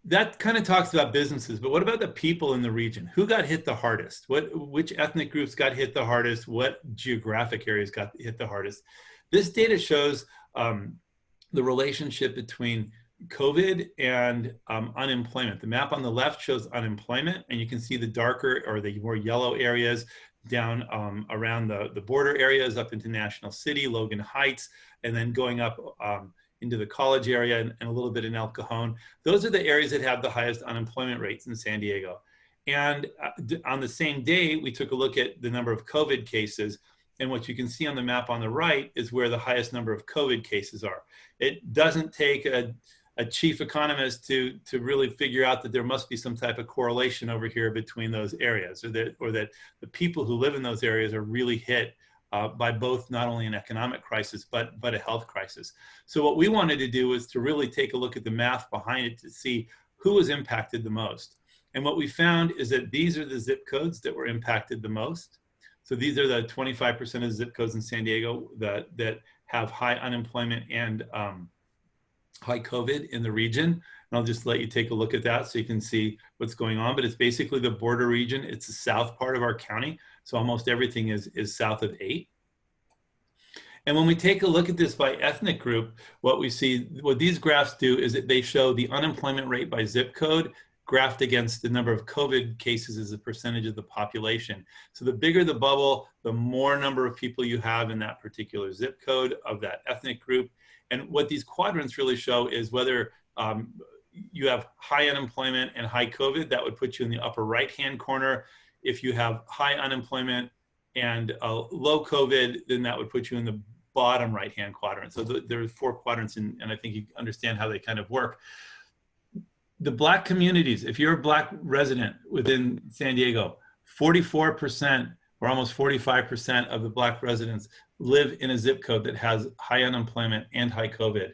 S8: that kind of talks about businesses, but what about the people in the region? Who got hit the hardest? Which ethnic groups got hit the hardest? What geographic areas got hit the hardest? This data shows the relationship between COVID and unemployment. The map on the left shows unemployment, and you can see the darker or the more yellow areas down around the border areas up into National City, Logan Heights, and then going up into the college area and a little bit in El Cajon. Those are the areas that have the highest unemployment rates in San Diego. And on the same day, we took a look at the number of COVID cases. And what you can see on the map on the right is where the highest number of COVID cases are. It doesn't take a chief economist to really figure out that there must be some type of correlation over here between those areas, or that the people who live in those areas are really hit by both not only an economic crisis, but a health crisis. So what we wanted to do was to really take a look at the math behind it to see who was impacted the most. And what we found is that these are the zip codes that were impacted the most. So these are the 25% of zip codes in San Diego that have high unemployment and high COVID in the region. And I'll just let you take a look at that so you can see what's going on. But it's basically the border region. It's the south part of our county. So almost everything is south of 8. And when we take a look at this by ethnic group, what we see, what these graphs do is that they show the unemployment rate by zip code graphed against the number of COVID cases as a percentage of the population. So the bigger the bubble, the more number of people you have in that particular zip code of that ethnic group. And what these quadrants really show is whether you have high unemployment and high COVID, that would put you in the upper right-hand corner. If you have high unemployment and low COVID, then that would put you in the bottom right-hand quadrant. So there's 4 quadrants, and I think you understand how they kind of work. The Black communities, if you're a Black resident within San Diego, 44% or almost 45% of the Black residents live in a zip code that has high unemployment and high COVID.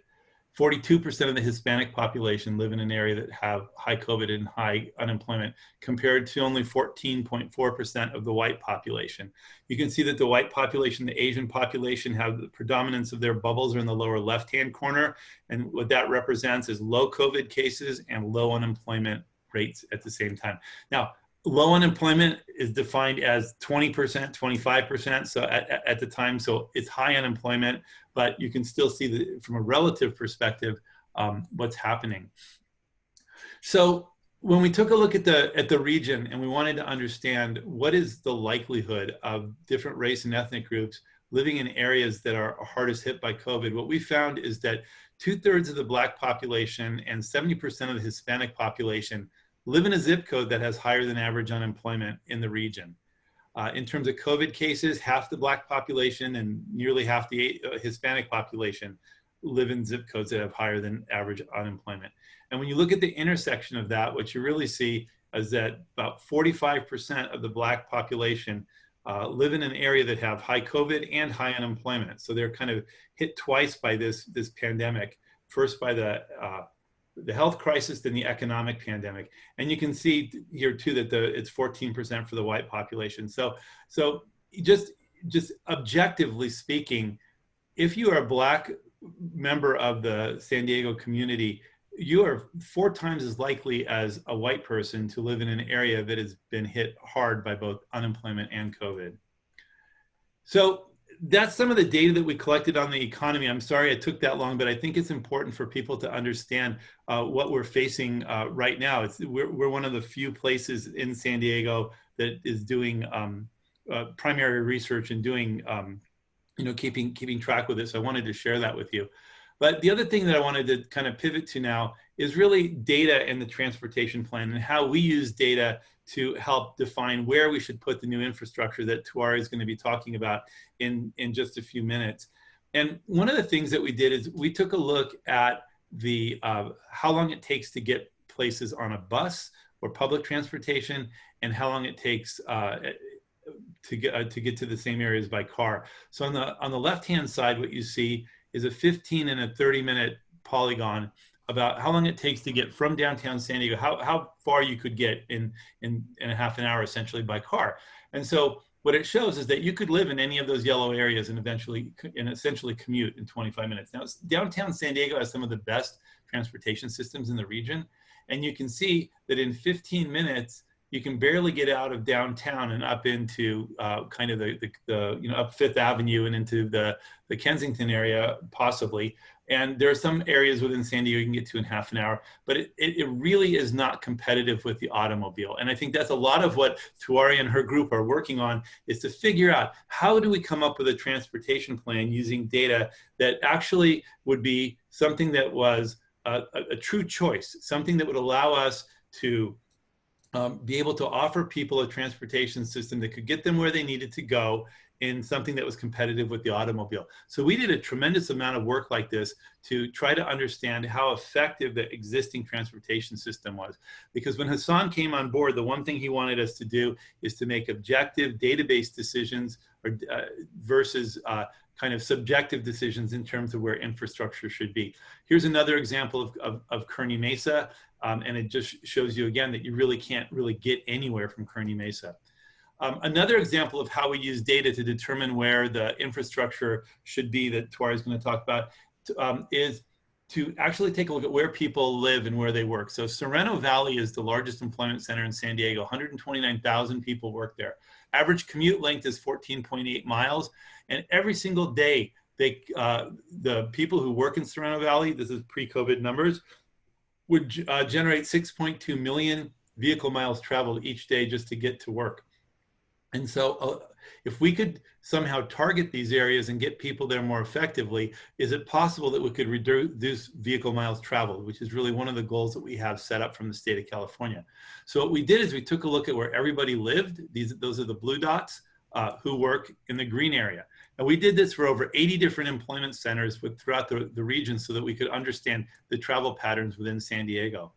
S8: 42% of the Hispanic population live in an area that have high COVID and high unemployment, compared to only 14.4% of the white population. You can see that the white population, the Asian population, have the predominance of their bubbles are in the lower left-hand corner. And what that represents is low COVID cases and low unemployment rates at the same time. Now, low unemployment is defined as 20%, 25%. So at the time, so it's high unemployment, but you can still see from a relative perspective what's happening. So when we took a look at the region and we wanted to understand what is the likelihood of different race and ethnic groups living in areas that are hardest hit by COVID, what we found is that 2/3 of the Black population and 70% of the Hispanic population live in a zip code that has higher than average unemployment in the region. In terms of COVID cases, half the Black population and nearly half the Hispanic population live in zip codes that have higher than average unemployment. And when you look at the intersection of that, what you really see is that about 45% of the Black population live in an area that have high COVID and high unemployment. So they're kind of hit twice by this pandemic, first by the health crisis, then the economic pandemic. And you can see here too that it's 14% for the white population. So just objectively speaking, if you are a Black member of the San Diego community, you are 4 times as likely as a white person to live in an area that has been hit hard by both unemployment and COVID. So that's some of the data that we collected on the economy. I'm sorry it took that long, but I think it's important for people to understand what we're facing right now. We're one of the few places in San Diego that is doing primary research and doing, keeping track with it. So I wanted to share that with you. But the other thing that I wanted to kind of pivot to now is really data and the transportation plan and how we use data to help define where we should put the new infrastructure that Tuari is going to be talking about in just a few minutes. And one of the things that we did is we took a look at the how long it takes to get places on a bus or public transportation, and how long it takes to get to the same areas by car. So on the left-hand side, what you see is a 15 and a 30-minute polygon about how long it takes to get from downtown San Diego, how far you could get in a half an hour essentially by car. And so what it shows is that you could live in any of those yellow areas and essentially commute in 25 minutes. Now, downtown San Diego has some of the best transportation systems in the region. And you can see that in 15 minutes, you can barely get out of downtown and up into kind of up Fifth Avenue and into the Kensington area, possibly. And there are some areas within San Diego you can get to in half an hour, but it really is not competitive with the automobile. And I think that's a lot of what Tuari and her group are working on, is to figure out how do we come up with a transportation plan using data that actually would be something that was a true choice, something that would allow us to be able to offer people a transportation system that could get them where they needed to go in something that was competitive with the automobile. So we did a tremendous amount of work like this to try to understand how effective the existing transportation system was. Because when Hassan came on board, the one thing he wanted us to do is to make objective database decisions versus kind of subjective decisions in terms of where infrastructure should be. Here's another example of Kearney Mesa, and it just shows you again that you really can't really get anywhere from Kearney Mesa. Another example of how we use data to determine where the infrastructure should be that Tuari is going to talk about is to actually take a look at where people live and where they work. So Sereno Valley is the largest employment center in San Diego. 129,000 people work there. Average commute length is 14.8 miles. And every single day, the people who work in Sereno Valley, this is pre-COVID numbers, would generate 6.2 million vehicle miles traveled each day just to get to work. And so if we could somehow target these areas and get people there more effectively, is it possible that we could reduce vehicle miles traveled, which is really one of the goals that we have set up from the state of California. So what we did is we took a look at where everybody lived. Those are the blue dots who work in the green area. And we did this for over 80 different employment centers throughout the region so that we could understand the travel patterns within San Diego.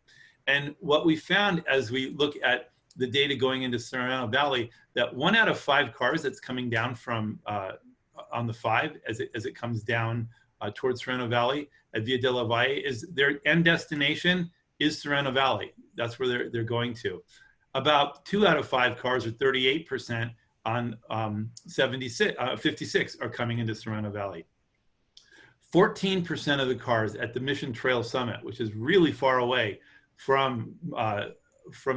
S8: And what we found as we look at the data going into Sereno Valley, that 1 out of 5 cars that's coming down from on the 5 as it comes down towards Sereno Valley at Via de la Valle, is their end destination is Sereno Valley. That's where they're going to. About 2 out of 5 cars, or 38%, on 56 are coming into Sereno Valley. 14% of the cars at the Mission Trail Summit, which is really far away from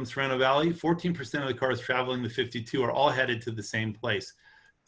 S8: Sereno Valley, 14% of the cars traveling the 52 are all headed to the same place.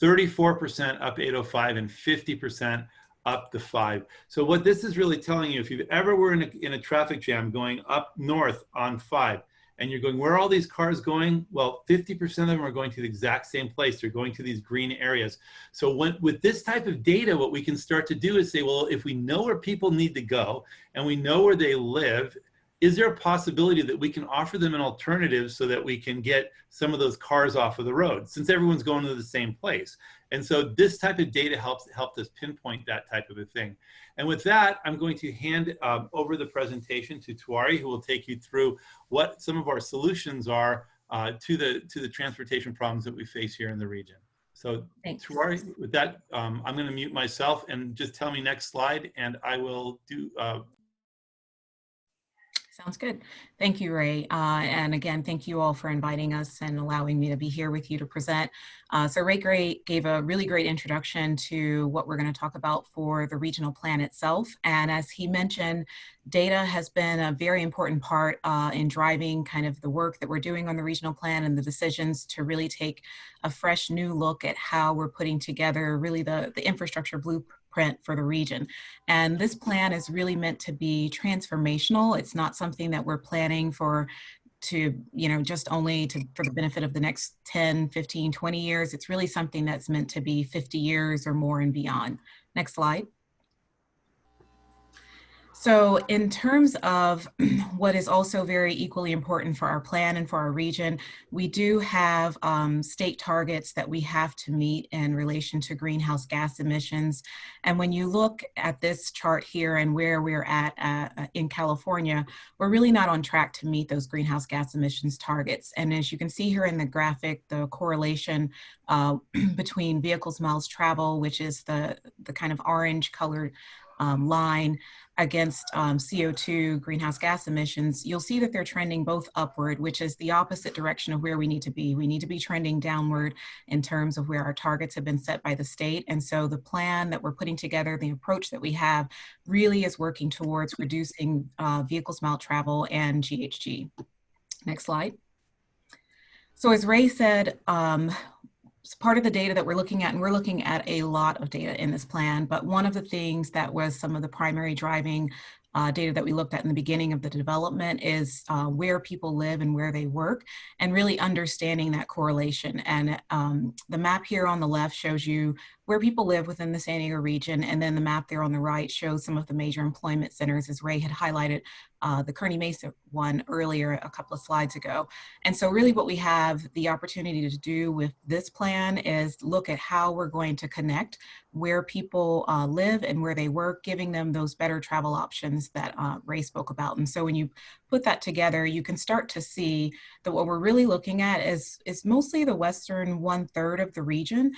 S8: 34% up 805 and 50% up the 5. So what this is really telling you, if you've ever were in a traffic jam going up north on 5, and you're going, where are all these cars going? Well, 50% of them are going to the exact same place. They're going to these green areas. So with this type of data, what we can start to do is say, well, if we know where people need to go and we know where they live, is there a possibility that we can offer them an alternative so that we can get some of those cars off of the road, since everyone's going to the same place? And so this type of data helped us pinpoint that type of a thing. And with that, I'm going to hand over the presentation to Tuari, who will take you through what some of our solutions are to the transportation problems that we face here in the region. So Tuari, with that, I'm going to mute myself and just tell me next slide, and I will do.
S9: Sounds good. Thank you, Ray. And again, thank you all for inviting us and allowing me to be here with you to present. So Ray gave a really great introduction to what we're going to talk about for the regional plan itself. And as he mentioned, data has been a very important part in driving kind of the work that we're doing on the regional plan and the decisions to really take a fresh new look at how we're putting together really the infrastructure blueprint for the region. And this plan is really meant to be transformational. It's not something that we're planning for just only for the benefit of the next 10, 15, 20 years. It's really something that's meant to be 50 years or more and beyond. Next slide. So in terms of what is also very equally important for our plan and for our region, we do have state targets that we have to meet in relation to greenhouse gas emissions. And when you look at this chart here and where we're at in California, we're really not on track to meet those greenhouse gas emissions targets. And as you can see here in the graphic, the correlation between vehicles miles traveled, which is the kind of orange colored line, against CO2 greenhouse gas emissions, you'll see that they're trending both upward, which is the opposite direction of where we need to be. We need to be trending downward in terms of where our targets have been set by the state. And so the plan that we're putting together, the approach that we have, really is working towards reducing vehicles mile travel and GHG. Next slide. So as Ray said, it's part of the data that we're looking at, and we're looking at a lot of data in this plan, but one of the things that was some of the primary driving data that we looked at in the beginning of the development is where people live and where they work, and really understanding that correlation. And the map here on the left shows you where people live within the San Diego region, and then the map there on the right shows some of the major employment centers, as Ray had highlighted the Kearney Mesa one earlier a couple of slides ago. And so really what we have the opportunity to do with this plan is look at how we're going to connect where people live and where they work, giving them those better travel options that Ray spoke about. And so when you put that together, you can start to see that what we're really looking at is mostly the western 1/3 of the region,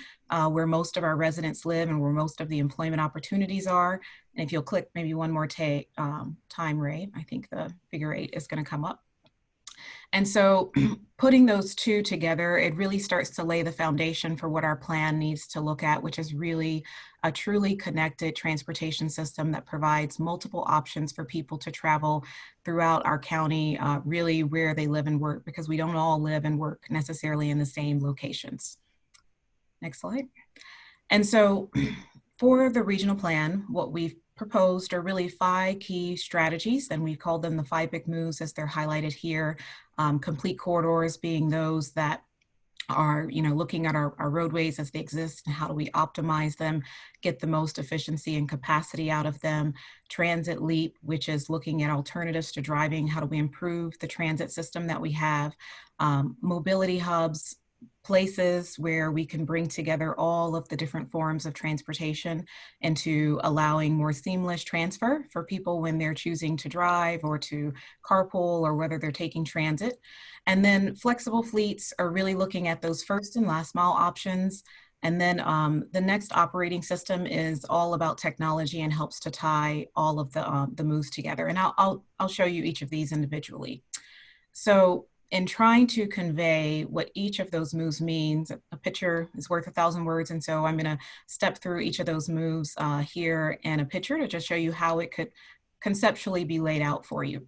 S9: where most of our residents live and where most of the employment opportunities are. And if you'll click maybe one more time, Ray, I think the figure 8 is going to come up. And so putting those two together, it really starts to lay the foundation for what our plan needs to look at, which is really a truly connected transportation system that provides multiple options for people to travel throughout our county, really where they live and work, because we don't all live and work necessarily in the same locations. Next slide. And so for the regional plan, what we've proposed are really 5 key strategies, and we've called them the 5 big moves as they're highlighted here. Complete corridors being those that are, looking at our roadways as they exist and how do we optimize them, get the most efficiency and capacity out of them. Transit Leap, which is looking at alternatives to driving, how do we improve the transit system that we have. Mobility hubs, places where we can bring together all of the different forms of transportation into allowing more seamless transfer for people when they're choosing to drive or to carpool or whether they're taking transit. And then flexible fleets are really looking at those first and last mile options. And then the next operating system is all about technology and helps to tie all of the moves together. And I'll show you each of these individually. So in trying to convey what each of those moves means, a picture is worth 1,000 words. And so I'm going to step through each of those moves here in a picture to just show you how it could conceptually be laid out for you.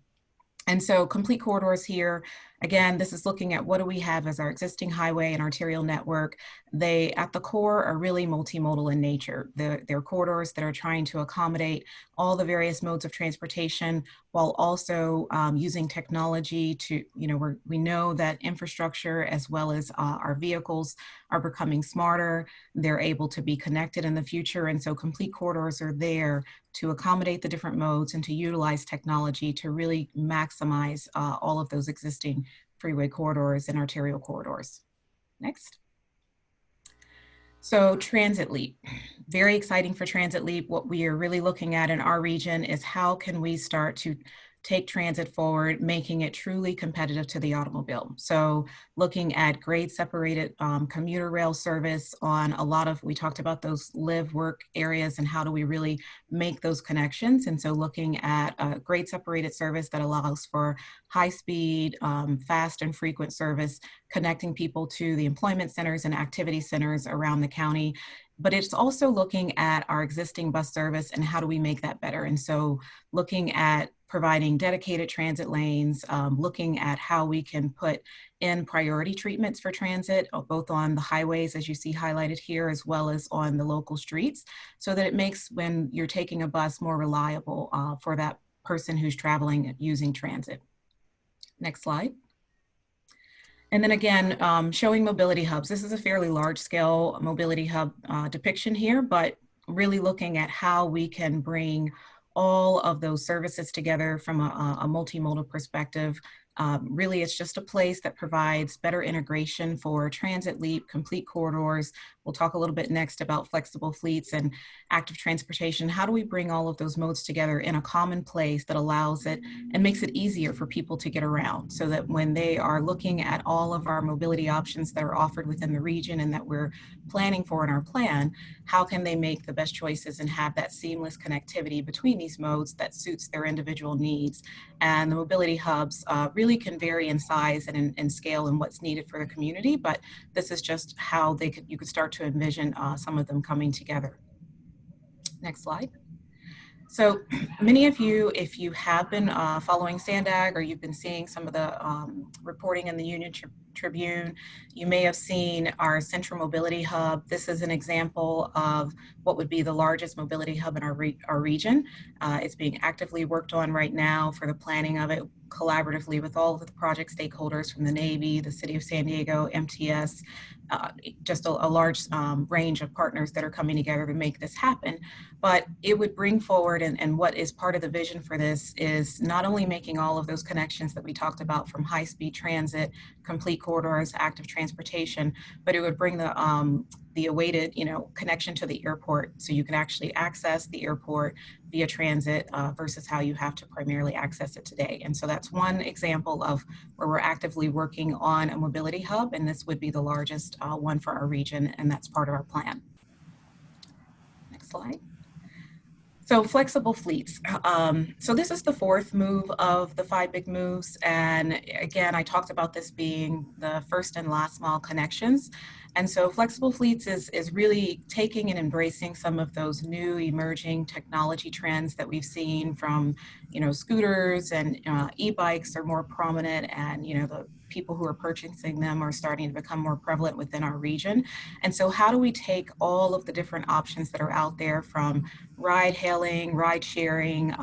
S9: And so complete corridors here, again, this is looking at what do we have as our existing highway and arterial network. They, at the core, are really multimodal in nature. They're corridors that are trying to accommodate all the various modes of transportation while also using technology to, we know that infrastructure as well as our vehicles are becoming smarter. They're able to be connected in the future. And so complete corridors are there to accommodate the different modes and to utilize technology to really maximize all of those existing freeway corridors and arterial corridors. Next. So Transit Leap, very exciting for Transit Leap. What we are really looking at in our region is how can we start to take transit forward, making it truly competitive to the automobile. So looking at grade separated commuter rail service on a lot of, we talked about those live work areas and how do we really make those connections. And so looking at a grade separated service that allows for high speed, fast and frequent service, connecting people to the employment centers and activity centers around the county. But it's also looking at our existing bus service and how do we make that better. And so looking at providing dedicated transit lanes, looking at how we can put in priority treatments for transit, both on the highways, as you see highlighted here, as well as on the local streets, so that it makes when you're taking a bus more reliable for that person who's traveling using transit. Next slide. And then again, showing mobility hubs. This is a fairly large scale mobility hub depiction here, but really looking at how we can bring all of those services together from a multimodal perspective. Really, it's just a place that provides better integration for Transit Leap, complete corridors. We'll talk a little bit next about flexible fleets and active transportation. How do we bring all of those modes together in a common place that allows it and makes it easier for people to get around, so that when they are looking at all of our mobility options that are offered within the region and that we're planning for in our plan, how can they make the best choices and have that seamless connectivity between these modes that suits their individual needs. And the mobility hubs really can vary in size and in scale and what's needed for the community, but this is just how you could start to envision some of them coming together. Next slide. So many of you, if you have been following SANDAG or you've been seeing some of the reporting in the Union Tribune. You may have seen our Central Mobility Hub. This is an example of what would be the largest mobility hub in our region. It's being actively worked on right now for the planning of it, collaboratively with all of the project stakeholders from the Navy, the City of San Diego, MTS, just a large range of partners that are coming together to make this happen. But it would bring forward, and what is part of the vision for this is not only making all of those connections that we talked about from high-speed transit, complete corridors, active transportation, but it would bring the awaited, connection to the airport, so you can actually access the airport via transit versus how you have to primarily access it today. And so that's one example of where we're actively working on a mobility hub, and this would be the largest one for our region, and that's part of our plan. Next slide. So flexible fleets. So this is the fourth move of the 5 big moves. And again, I talked about this being the first and last mile connections. And so flexible fleets is really taking and embracing some of those new emerging technology trends that we've seen from, scooters and e-bikes are more prominent, and, the people who are purchasing them are starting to become more prevalent within our region. And so how do we take all of the different options that are out there, from ride hailing, ride sharing,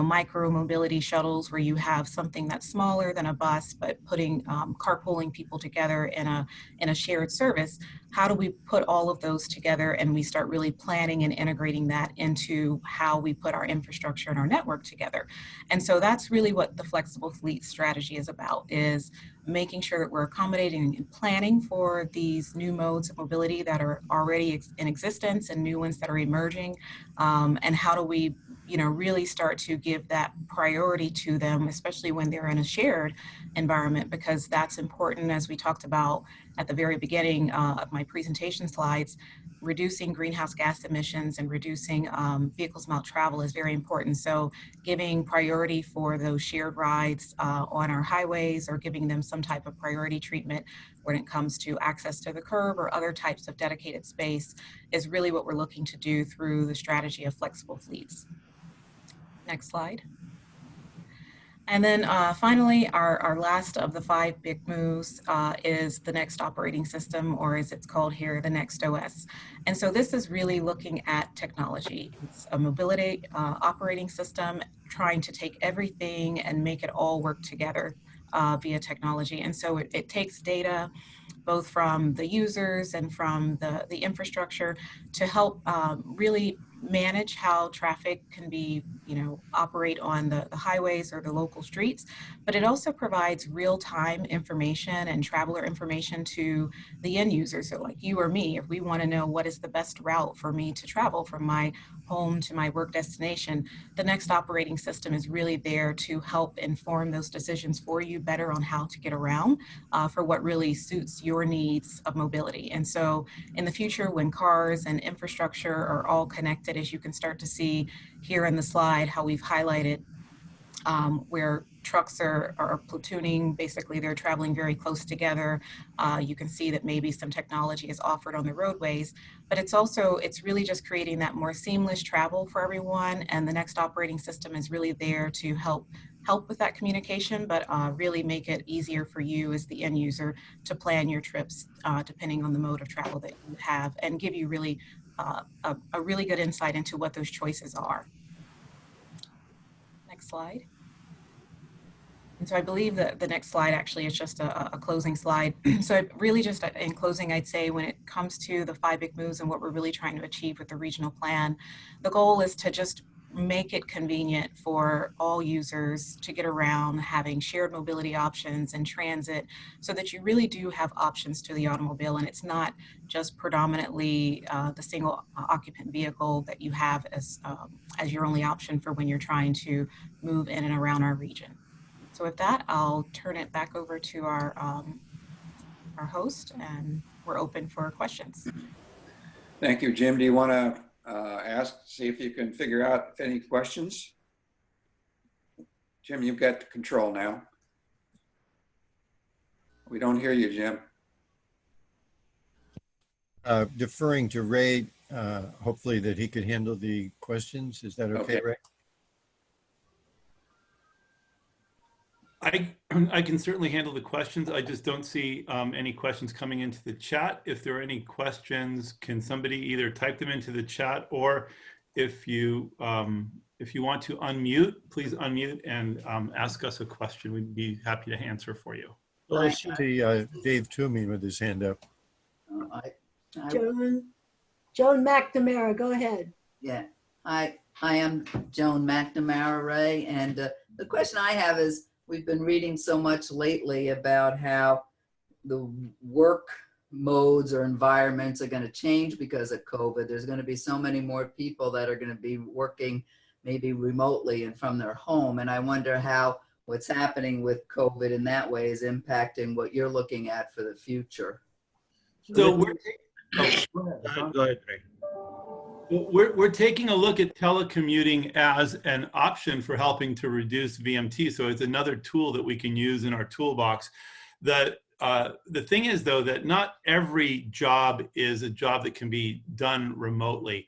S9: micro mobility shuttles where you have something that's smaller than a bus, but putting carpooling people together in a shared service. How do we put all of those together and we start really planning and integrating that into how we put our infrastructure and our network together? And so that's really what the flexible fleet strategy is about, is making sure that we're accommodating and planning for these new modes of mobility that are already in existence and new ones that are emerging. And how do we really start to give that priority to them, especially when they're in a shared environment, because that's important. As we talked about at the very beginning of my presentation slides, reducing greenhouse gas emissions and reducing vehicles mount travel is very important. So giving priority for those shared rides on our highways, or giving them some type of priority treatment when it comes to access to the curb or other types of dedicated space, is really what we're looking to do through the strategy of flexible fleets. Next slide. And then finally, our last of the 5 big moves is the next operating system, or as it's called here, the next OS. And so this is really looking at technology. It's a mobility operating system, trying to take everything and make it all work together via technology. And so it takes data both from the users and from the infrastructure to help really manage how traffic can be, operate on the highways or the local streets. But it also provides real-time information and traveler information to the end user. So like you or me, if we want to know what is the best route for me to travel from my home to my work destination, the next operating system is really there to help inform those decisions for you better on how to get around for what really suits your needs of mobility. And so in the future, when cars and infrastructure are all connected, as you can start to see here in the slide, how we've highlighted where trucks are platooning, basically they're traveling very close together. You can see that maybe some technology is offered on the roadways, but it's really just creating that more seamless travel for everyone. And the next operating system is really there to help with that communication, but really make it easier for you as the end user to plan your trips depending on the mode of travel that you have, and give you really a really good insight into what those choices are. Next slide. And so I believe that the next slide actually is just a closing slide. So really just in closing, I'd say when it comes to the 5 big moves and what we're really trying to achieve with the regional plan, the goal is to just make it convenient for all users to get around, having shared mobility options and transit, so that you really do have options to the automobile, and it's not just predominantly the single occupant vehicle that you have as your only option for when you're trying to move in and around our region. So with that, I'll turn it back over to our host, and we're open for questions.
S2: Thank you, Jim. Do you want to see if you can figure out if any questions? Jim, you've got the control now. We don't hear you, Jim.
S1: Deferring to Ray, hopefully that he could handle the questions. Is that okay, Ray?
S8: I can certainly handle the questions. I just don't see any questions coming into the chat. If there are any questions, can somebody either type them into the chat, or if you want to unmute, please unmute and ask us a question. We'd be happy to answer for you.
S1: Well, I see Dave Toomey with his hand up.
S6: Joan McNamara, go ahead.
S10: Yeah, I am Joan McNamara Ray, and the question I have is, we've been reading so much lately about how the work modes or environments are going to change because of COVID. There's going to be so many more people that are going to be working maybe remotely and from their home, and I wonder how what's happening with COVID in that way is impacting what you're looking at for the future.
S8: So
S7: Go ahead, Ray.
S8: we're taking a look at telecommuting as an option for helping to reduce VMT. So it's another tool that we can use in our toolbox. The thing is, though, that not every job is a job that can be done remotely.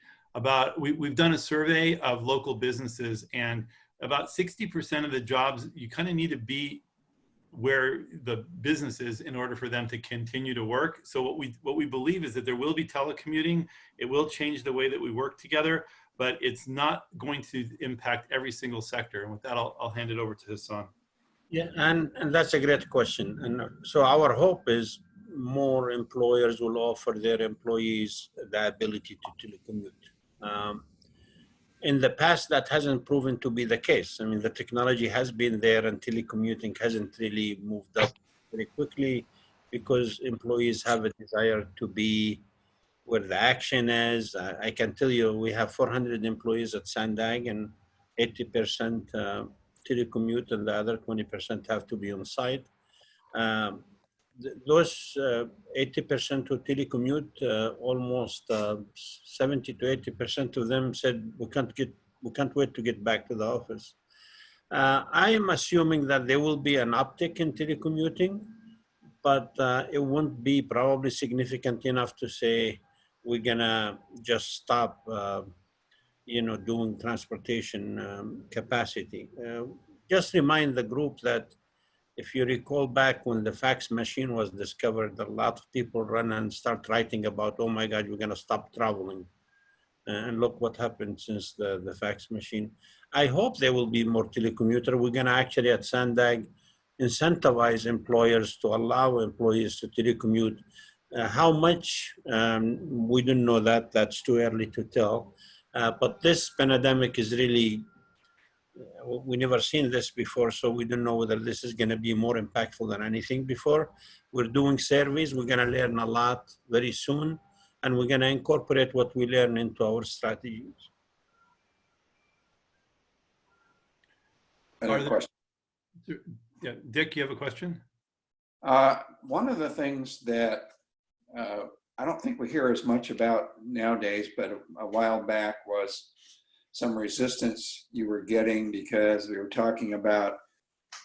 S8: We've done a survey of local businesses, and about 60% of the jobs, you kind of need to be where the business is in order for them to continue to work. So what we believe is that there will be telecommuting. It will change the way that we work together, but it's not going to impact every single sector. And with that, I'll hand it over to Hassan.
S7: Yeah, and that's a great question. And so our hope is more employers will offer their employees the ability to telecommute. In the past, that hasn't proven to be the case. I mean, the technology has been there, and telecommuting hasn't really moved up very quickly because employees have a desire to be where the action is. I can tell you, we have 400 employees at SANDAG, and 80% telecommute, and the other 20% have to be on site. Those 80% who telecommute, almost 70 to 80% of them said we can't wait to get back to the office. I am assuming that there will be an uptick in telecommuting, but it won't be probably significant enough to say we're gonna just stop, doing transportation capacity. Just remind the group that if you recall back when the fax machine was discovered, a lot of people run and start writing about, oh my God, we're gonna stop traveling. And look what happened since the fax machine. I hope there will be more telecommuter. We're gonna actually at SANDAG incentivize employers to allow employees to telecommute. How much, we don't know that, that's too early to tell. But this pandemic is really, we never seen this before, so we don't know whether this is going to be more impactful than anything before. We're doing surveys. We're going to learn a lot very soon, and we're going to incorporate what we learn into our strategies.
S2: Another question.
S8: Yeah, Dick, you have a question?
S2: One of the things that I don't think we hear as much about nowadays, but a while back was some resistance you were getting because we were talking about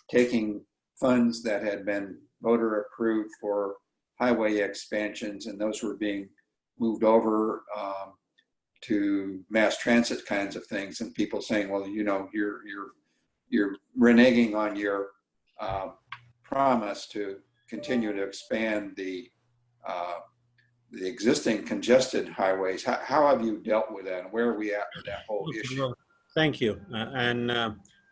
S2: taking funds that had been voter approved for highway expansions, and those were being moved over to mass transit kinds of things, and people saying, well, you're reneging on your promise to continue to expand the existing congested highways. How have you dealt with that, and where are we at with that whole issue?
S7: Well, thank you.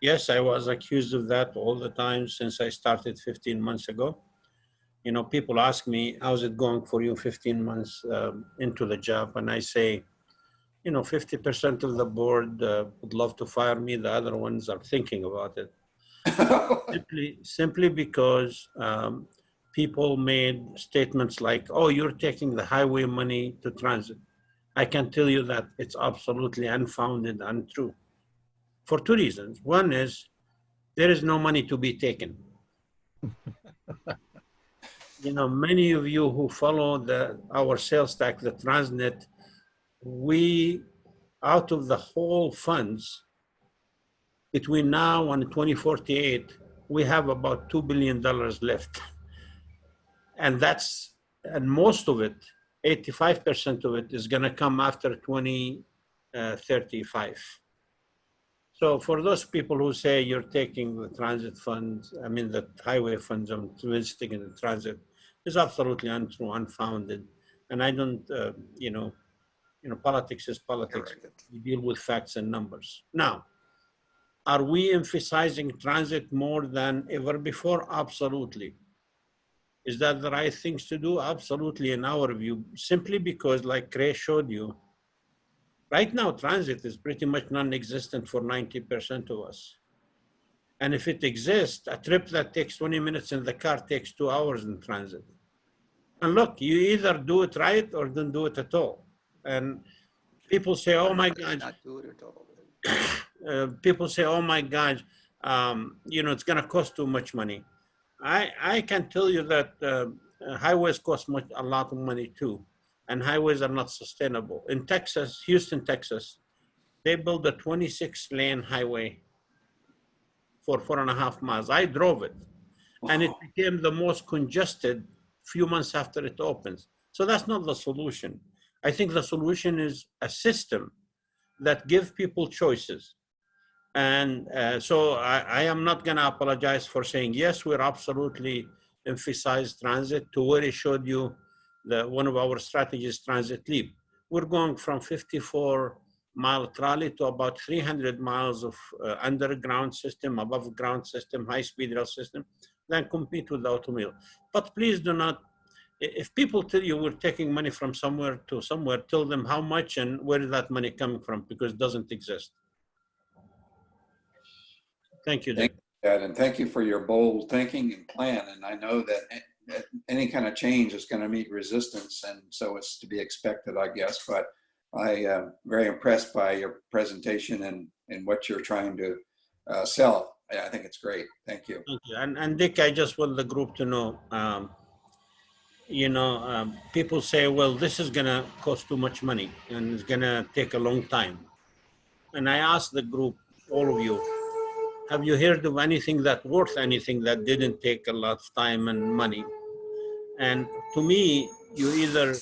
S7: Yes, I was accused of that all the time since I started 15 months ago. People ask me, how's it going for you 15 months into the job? And I say, 50% of the board would love to fire me. The other ones are thinking about it. simply because people made statements like, oh, you're taking the highway money to transit. I can tell you that it's absolutely unfounded, untrue, for two reasons. One is there is no money to be taken. Many of you who follow our sales tax, the Transnet, we, out of the whole funds, between now and 2048, we have about $2 billion left. And most of it, 85% of it is gonna come after 2035. So for those people who say you're taking the transit funds, I mean the highway funds and investing in the transit, is absolutely untrue, unfounded. And I don't, politics is politics. We deal with facts and numbers. Now, are we emphasizing transit more than ever before? Absolutely. Is that the right things to do? Absolutely, in our view, simply because, like Ray showed you, right now transit is pretty much non-existent for 90% of us. And if it exists, a trip that takes 20 minutes in the car takes 2 hours in transit. And look, you either do it right or don't do it at all. And people say, oh my God,
S11: Not do it at all.
S7: people say, oh my God, it's going to cost too much money. I can tell you that highways cost a lot of money too, and highways are not sustainable. In Texas, Houston, Texas, they built a 26-lane highway for 4.5 miles. I drove it, and it became the most congested few months after it opens. So that's not the solution. I think the solution is a system that gives people choices. And so I am not going to apologize for saying, yes, we're absolutely emphasize transit to where it showed you one of our strategies, Transit Leap. We're going from 54-mile trolley to about 300 miles of underground system, above ground system, high-speed rail system, then compete with the automobile. But please do not, if people tell you we're taking money from somewhere to somewhere, tell them how much and where is that money coming from, because it doesn't exist. Thank you, Dick.
S2: Thank you, Ed, and thank you for your bold thinking and plan. And I know that any kind of change is going to meet resistance, and so it's to be expected, I guess. But I am very impressed by your presentation and what you're trying to sell. I think it's great. Thank you.
S7: Thank you. And Dick, I just want the group to know, people say, well, this is going to cost too much money and it's going to take a long time. And I asked the group, all of you, have you heard of anything that worth anything that didn't take a lot of time and money? And to me, you either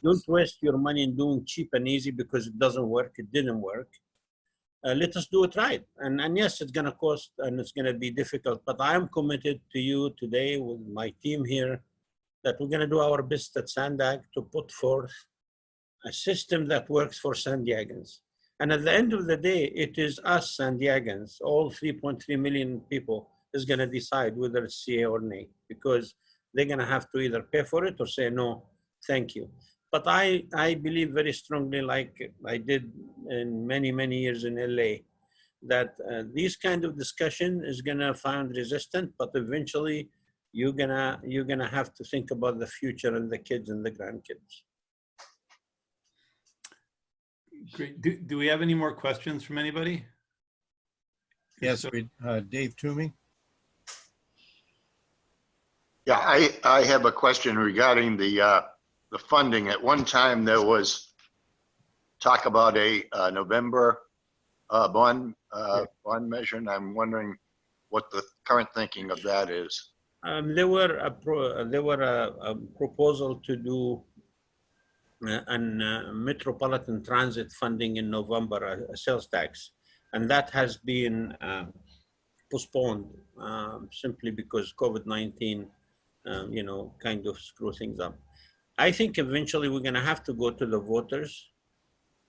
S7: don't waste your money in doing cheap and easy because it doesn't work, it didn't work. Let us do it right. And yes, it's gonna cost and it's gonna be difficult, but I am committed to you today with my team here that we're gonna do our best at SANDAG to put forth a system that works for San Diegans. And at the end of the day, it is us San Diegans, all 3.3 million people, is going to decide whether it's CA or nay, because they're going to have to either pay for it or say, no, thank you. But I believe very strongly, like I did in many, many years in LA, that this kind of discussion is going to find resistance, but eventually you're gonna have to think about the future and the kids and the grandkids.
S8: Great. Do we have any more questions from anybody?
S1: Yes, Dave Toomey.
S5: Yeah, I have a question regarding the funding. At one time, there was talk about a November bond measure, and I'm wondering what the current thinking of that is.
S7: There were a proposal to do metropolitan transit funding in November, a sales tax, and that has been postponed simply because COVID-19, kind of screw things up. I think eventually we're going to have to go to the voters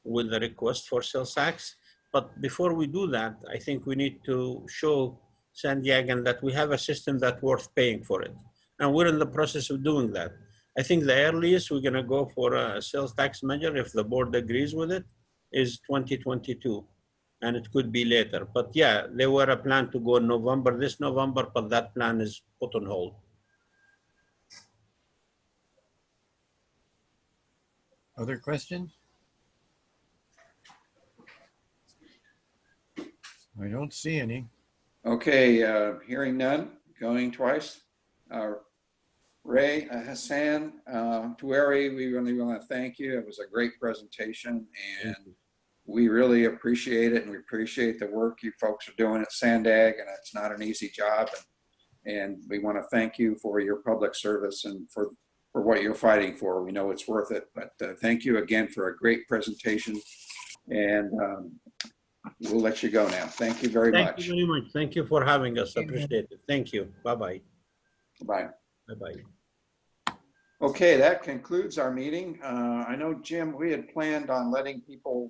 S7: with a request for sales tax, but before we do that, I think we need to show San Diegan that we have a system that's worth paying for it, and we're in the process of doing that. I think the earliest we're going to go for a sales tax measure, if the board agrees with it, is 2022, and it could be later. But yeah, there were a plan to go in November, this November, but that plan is put on hold.
S1: Other questions? I don't see any.
S2: Okay, hearing none, going twice. Ray, Hassan, Tueri, we really want to thank you. It was a great presentation, and we really appreciate it, and we appreciate the work you folks are doing at SANDAG, and it's not an easy job, and we want to thank you for your public service and for what you're fighting for. We know it's worth it, but thank you again for a great presentation. And we'll let you go now. Thank you very
S7: Thank
S2: much.
S7: you very much. Thank you for having us. Appreciate it. Thank you. Bye-bye.
S2: Bye.
S7: Bye-bye.
S2: Okay, that concludes our meeting. I know, Jim, we had planned on letting people